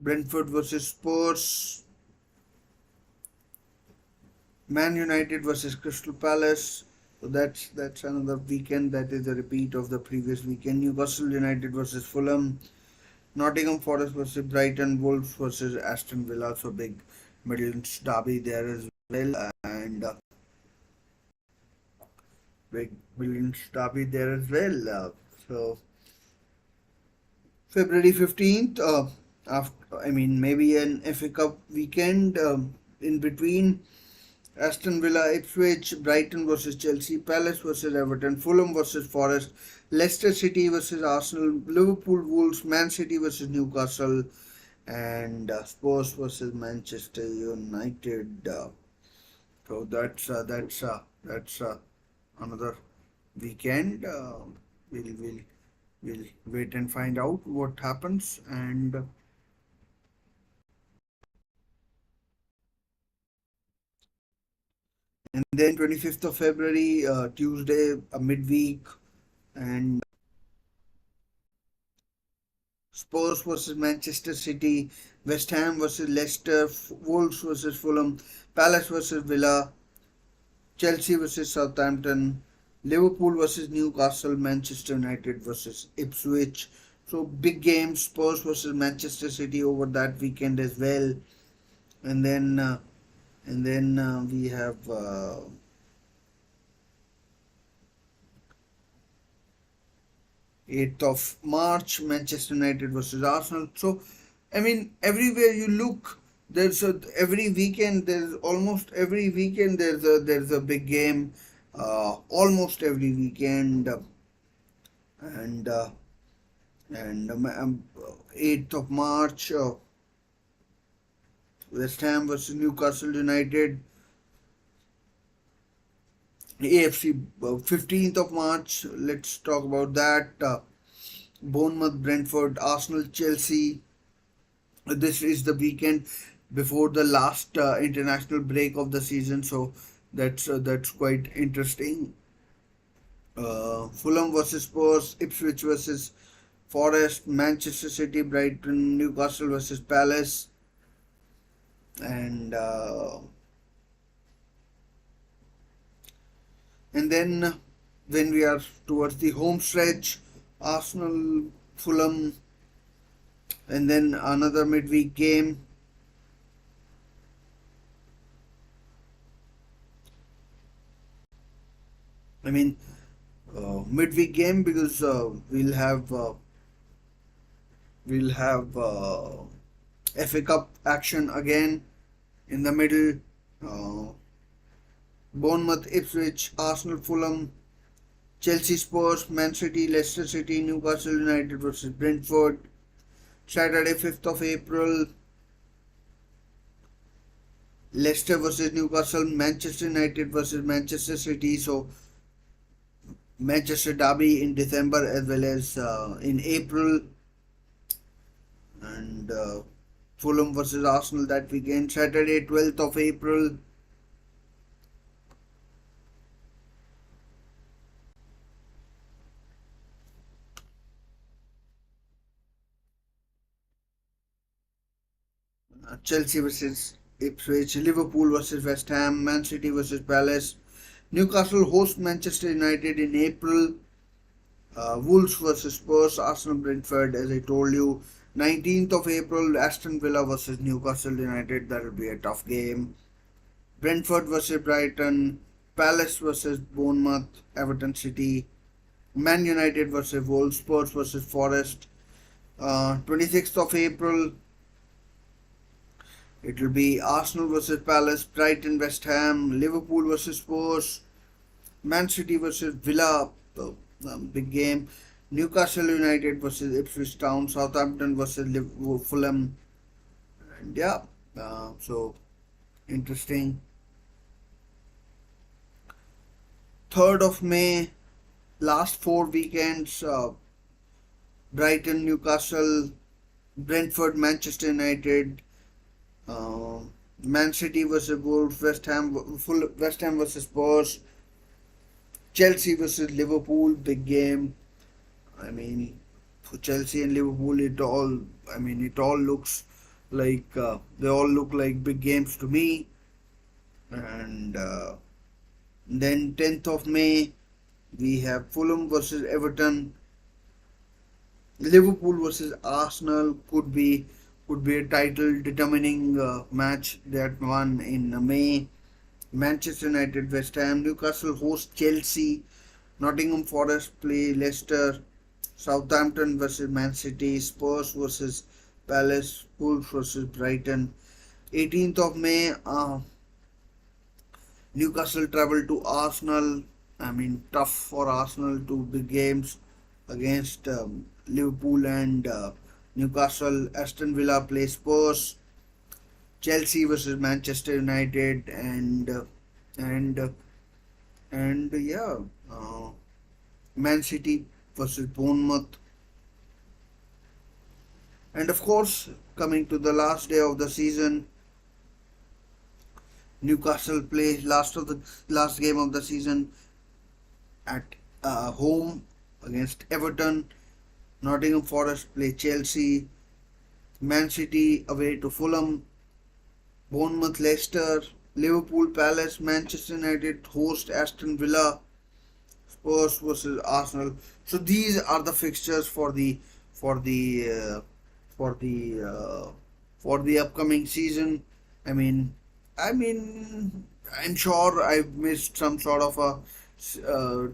Brentford versus Spurs, Man United versus Crystal Palace. So that's another weekend. That is a repeat of the previous weekend. Newcastle United versus Fulham, Nottingham Forest versus Brighton, Wolves versus Aston Villa. So big Midlands derby there as well, and big Midlands derby there as well. So February 15th. After I mean maybe an FA Cup weekend in between. Aston Villa, Ipswich, Brighton versus Chelsea, Palace versus Everton, Fulham versus Forest, Leicester City versus Arsenal, Liverpool, Wolves, Man City versus Newcastle, and Spurs versus Manchester United. So that's another weekend. We'll we'll wait and find out what happens. And then 25th of February, Tuesday, a midweek, and Spurs versus Manchester City, West Ham versus Leicester, Wolves versus Fulham, Palace versus Villa, Chelsea versus Southampton, Liverpool versus Newcastle, Manchester United versus Ipswich. So big games, Spurs versus Manchester City over that weekend as well, and then we have 8th of March, Manchester United versus Arsenal. So, I mean, everywhere you look, every weekend. There's almost every weekend. There's a big game. Almost every weekend, and uh, and 8th of March, West Ham versus Newcastle United. AFC 15th of March. Let's talk about that. Bournemouth, Brentford, Arsenal, Chelsea. This is the weekend before the last international break of the season, so that's quite interesting. Fulham versus Spurs, Ipswich versus Forest, Manchester City, Brighton, Newcastle versus Palace, and and then when we are towards the home stretch, Arsenal, Fulham, and then another midweek game. I mean, midweek game because we'll have FA Cup action again in the middle. Uh, Bournemouth, Ipswich, Arsenal, Fulham, Chelsea, Spurs, Man City, Leicester City, Newcastle United versus Brentford. Saturday, 5th of April, Leicester versus Newcastle, Manchester United versus Manchester City. So Manchester Derby in December as well as in April, and Fulham versus Arsenal that weekend. Saturday, 12th of April, Chelsea versus Ipswich, Liverpool versus West Ham, Man City versus Palace, Newcastle host Manchester United in April, Wolves versus Spurs, Arsenal Brentford, as I told you. 19th of April, Aston Villa versus Newcastle United. That will be a tough game. Brentford versus Brighton, Palace versus Bournemouth, Everton City, Man United versus Wolves, Spurs versus Forest. 26th of April, it will be Arsenal versus Palace, Brighton West Ham, Liverpool versus Spurs, Man City versus Villa, big game. Newcastle United versus Ipswich Town, Southampton versus Fulham, and yeah, so interesting. 3rd of May, last four weekends, Brighton, Newcastle, Brentford, Manchester United, uh, Man City versus Wolves, West Ham versus Spurs, Chelsea versus Liverpool, big game. I mean, for Chelsea and Liverpool, it all looks like they all look like big games to me. And then 10th of May, we have Fulham versus Everton, Liverpool versus Arsenal. Could be a title determining match, that one in May. Manchester United, West Ham, Newcastle host Chelsea, Nottingham Forest play Leicester, Southampton versus Man City, Spurs versus Palace, Wolves versus Brighton. 18th of May, Newcastle travel to Arsenal. I mean, tough for Arsenal, two big games against Liverpool and Newcastle. Aston Villa play Spurs. Chelsea versus Manchester United, and yeah, uh, Man City versus Bournemouth. And of course, coming to the last day of the season, Newcastle play last game of the season at home against Everton. Nottingham Forest play Chelsea. Man City away to Fulham. Bournemouth Leicester. Liverpool Palace. Manchester United host Aston Villa. Spurs versus Arsenal. So these are the fixtures for the for the for the upcoming season. I mean, I'm sure I've missed some sort of a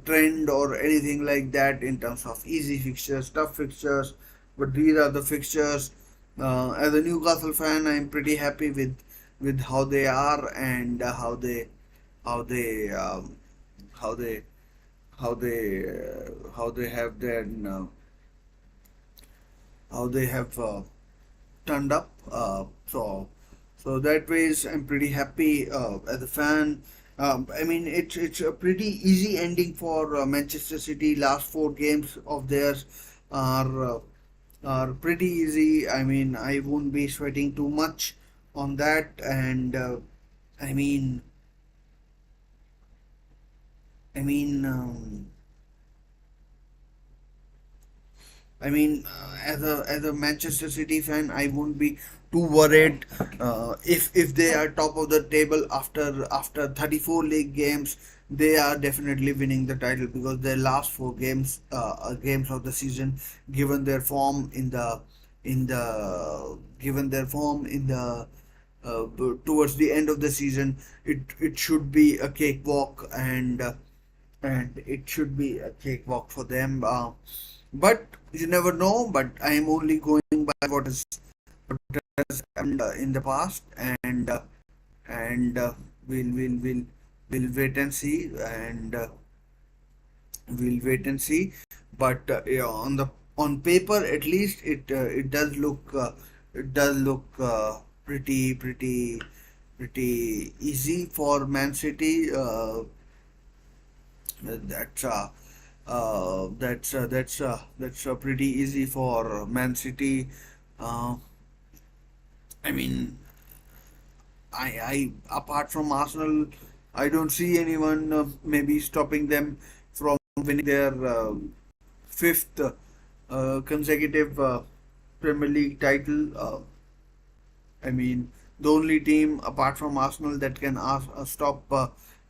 trend or anything like that in terms of easy fixtures, tough fixtures. But these are the fixtures. As a Newcastle fan, I'm pretty happy with how they are, and how they how they how they have their how they have turned up. So that ways I'm pretty happy as a fan. It's a pretty easy ending for Manchester City. Last four games of theirs are uh, are pretty easy. I mean, I won't be sweating too much on that. And I mean, I mean. As a Manchester City fan, I won't be too worried if they are top of the table after 34 league games. They are definitely winning the title because their last four games of the season, given their form in the given their form in the towards the end of the season, it should be a cakewalk, and it should be a cakewalk for them. But you never know. But I am only going by what has happened in the past, and we'll wait and see, and we'll wait and see. But yeah, on paper, at least, it does look pretty easy for Man City. That's pretty easy for Man City. Uh, I mean, I apart from Arsenal, I don't see anyone maybe stopping them from winning their fifth consecutive Premier League title. I mean, the only team apart from Arsenal that can stop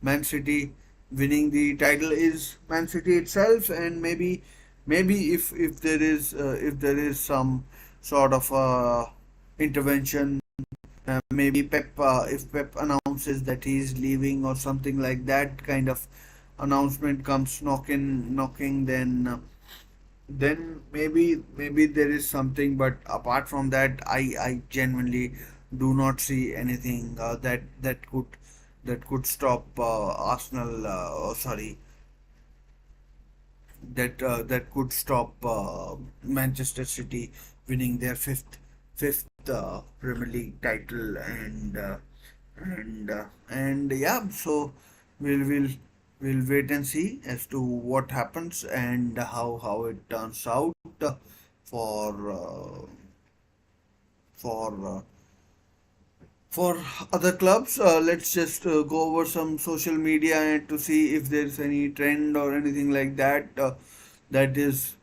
Man City winning the title is Man City itself. And maybe if there is some sort of intervention, maybe if Pep announces that he's leaving or something like that kind of announcement comes knocking, then maybe there is something. But apart from that, I genuinely do not see anything that could stop Arsenal. Sorry, that could stop Manchester City winning their fifth Premier League title. And yeah, so we'll we'll wait and see as to what happens and how it turns out for uh, for for other clubs. Let's just go over some social media and to see if there's any trend or anything like that that is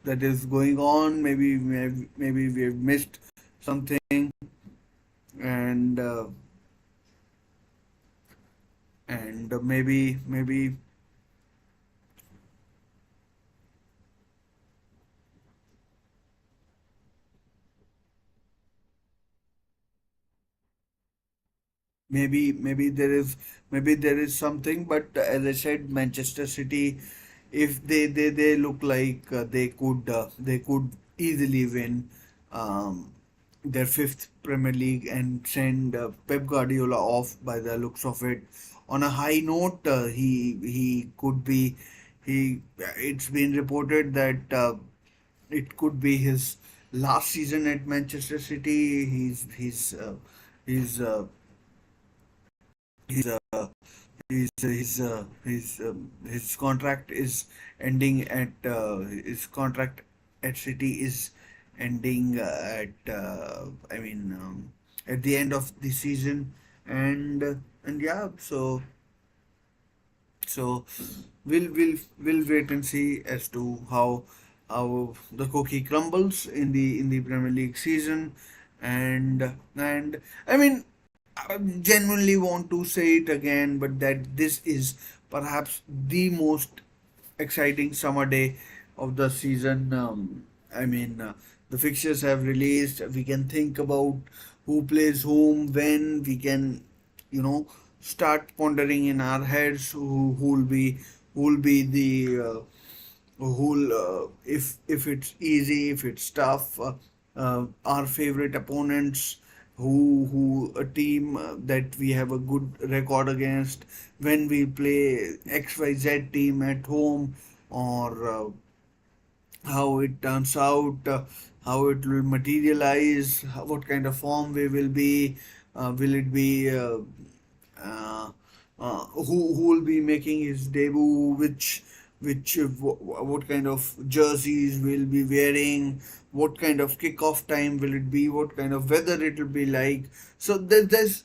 going on. Maybe we have missed something, and maybe maybe there is something. But as I said, Manchester City, if they look like they could easily win their fifth Premier League and send Pep Guardiola off by the looks of it on a high note. He could be he. It's been reported that it could be his last season at Manchester City. He's he's his contract is ending at his contract at City is ending at the end of the season. And yeah, so we'll wait and see as to how the cookie crumbles in the Premier League season. And I mean, I genuinely want to say it again, but that this is perhaps the most exciting summer day of the season. The fixtures have released. We can think about who plays whom, when. We can, you know, start pondering in our heads who'll be the who'll if it's easy, if it's tough, our favorite opponents, who a team that we have a good record against when we play XYZ team at home, or how it turns out, how it will materialize, what kind of form we will be. Will it be who will be making his debut? What kind of jerseys will be wearing? What kind of kickoff time will it be? What kind of weather it will be like? So there's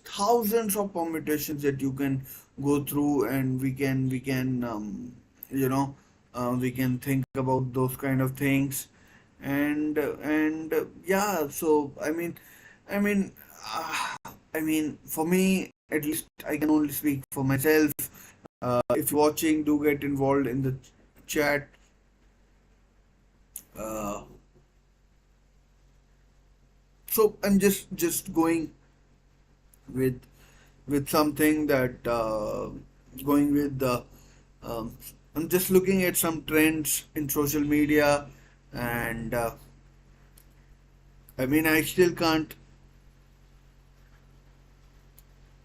thousands of permutations that you can go through, and we can we can think about those kind of things. And yeah, so I mean uh, for me at least, I can only speak for myself. If you're watching, do get involved in the chat. uh, so I'm just going with something that going with the um, I'm just looking at some trends in social media. And I still can't.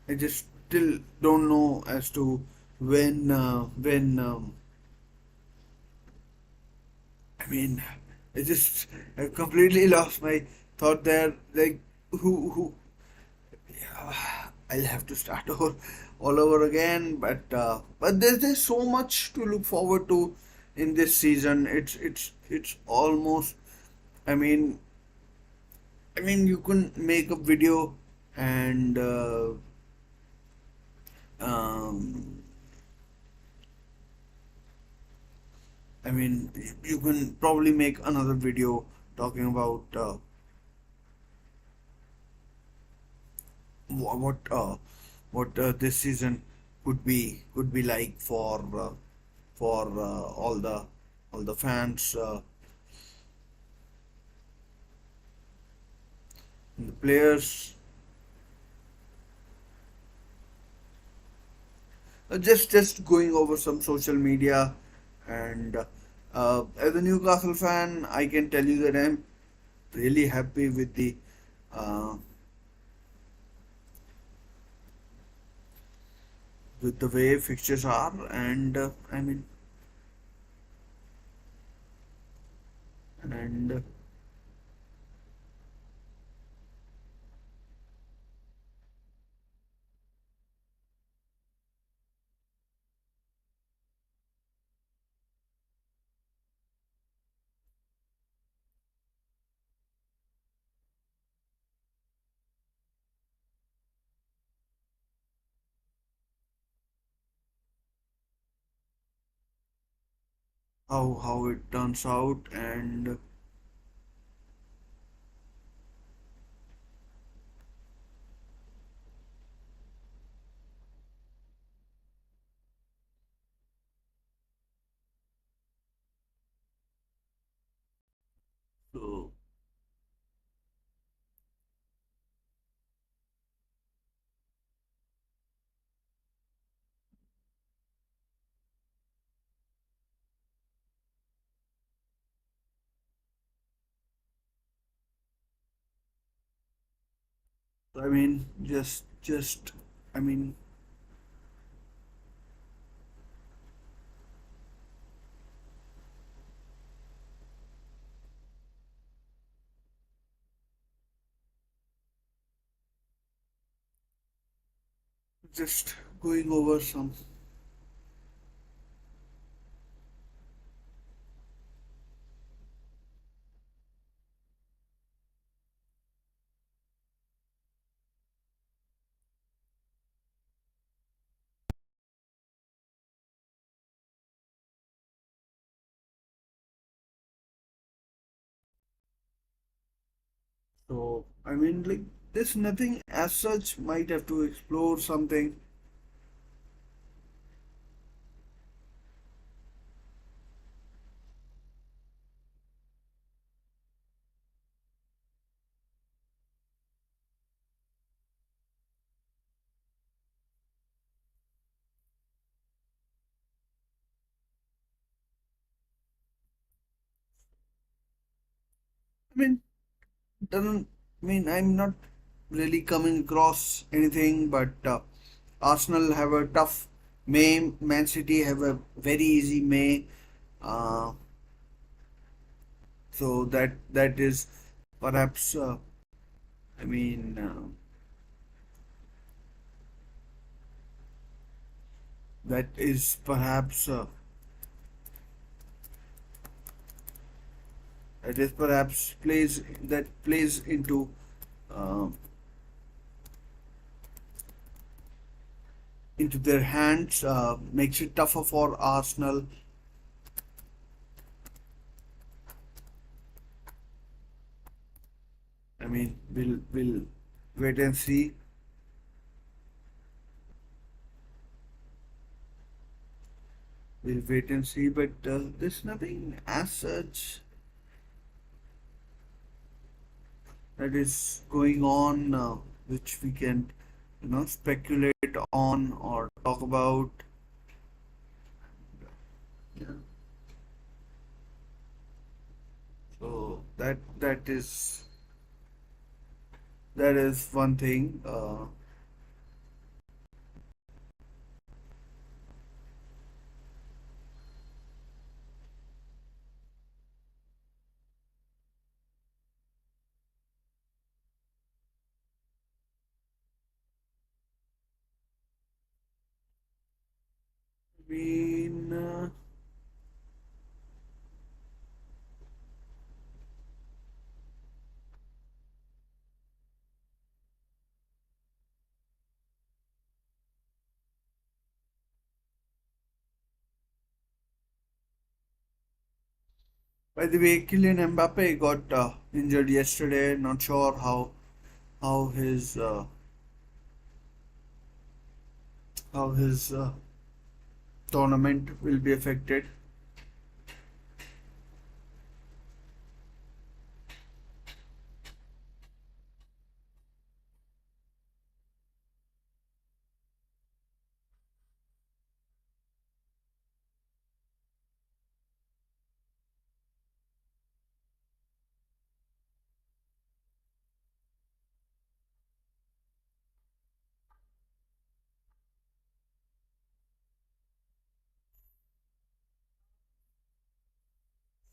I just still don't know as to when I mean I completely lost my thought there. Like, who I'll have to start all over again. But there's so much to look forward to in this season. It's almost. I mean you can make a video, and um, you can probably make another video talking about what this season could be like for all the fans, and the players. Just going over some social media. And as a Newcastle fan, I can tell you that I'm really happy uh, with the way fixtures are. And and how it turns out. And so I mean, just I mean, just going over some. So I mean, like, there's nothing as such. Might have to explore something. I mean, doesn't mean I'm not really coming across anything, but Arsenal have a tough May. Man City have a very easy May. Uh, so that is perhaps. I mean, that is perhaps. That is perhaps plays uh, into their hands. Makes it tougher for Arsenal. I mean, we'll wait and see. We'll wait and see. But there's nothing as such that is going on which we can, speculate on or talk about. Yeah. So that is one thing. I mean, by the way, Kylian Mbappe got injured yesterday. Not sure how his tournament will be affected.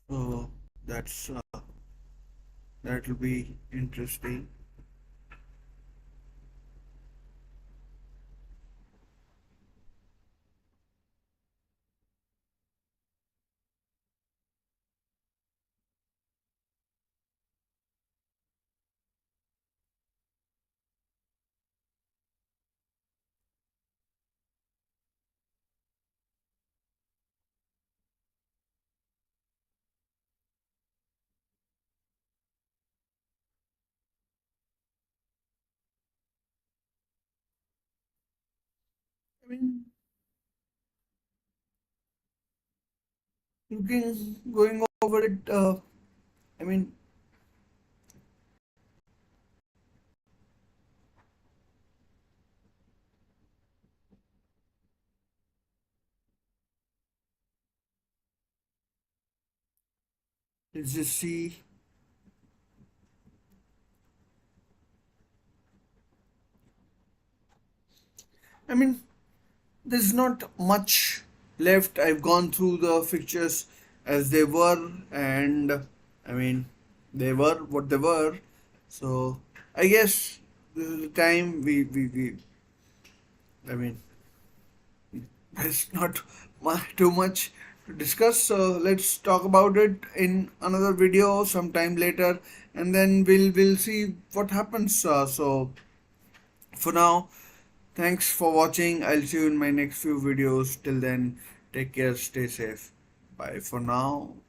So that's that will be interesting. mean, going over it. I mean, let's just see. I mean, there's not much left. I've gone through the fixtures as they were, and I mean, they were what they were. So I guess this is the time we I mean, there's not too much to discuss. So let's talk about it in another video sometime later, and then we'll see what happens. So for now, thanks for watching. I'll see you in my next few videos. Till then, take care, stay safe. Bye for now.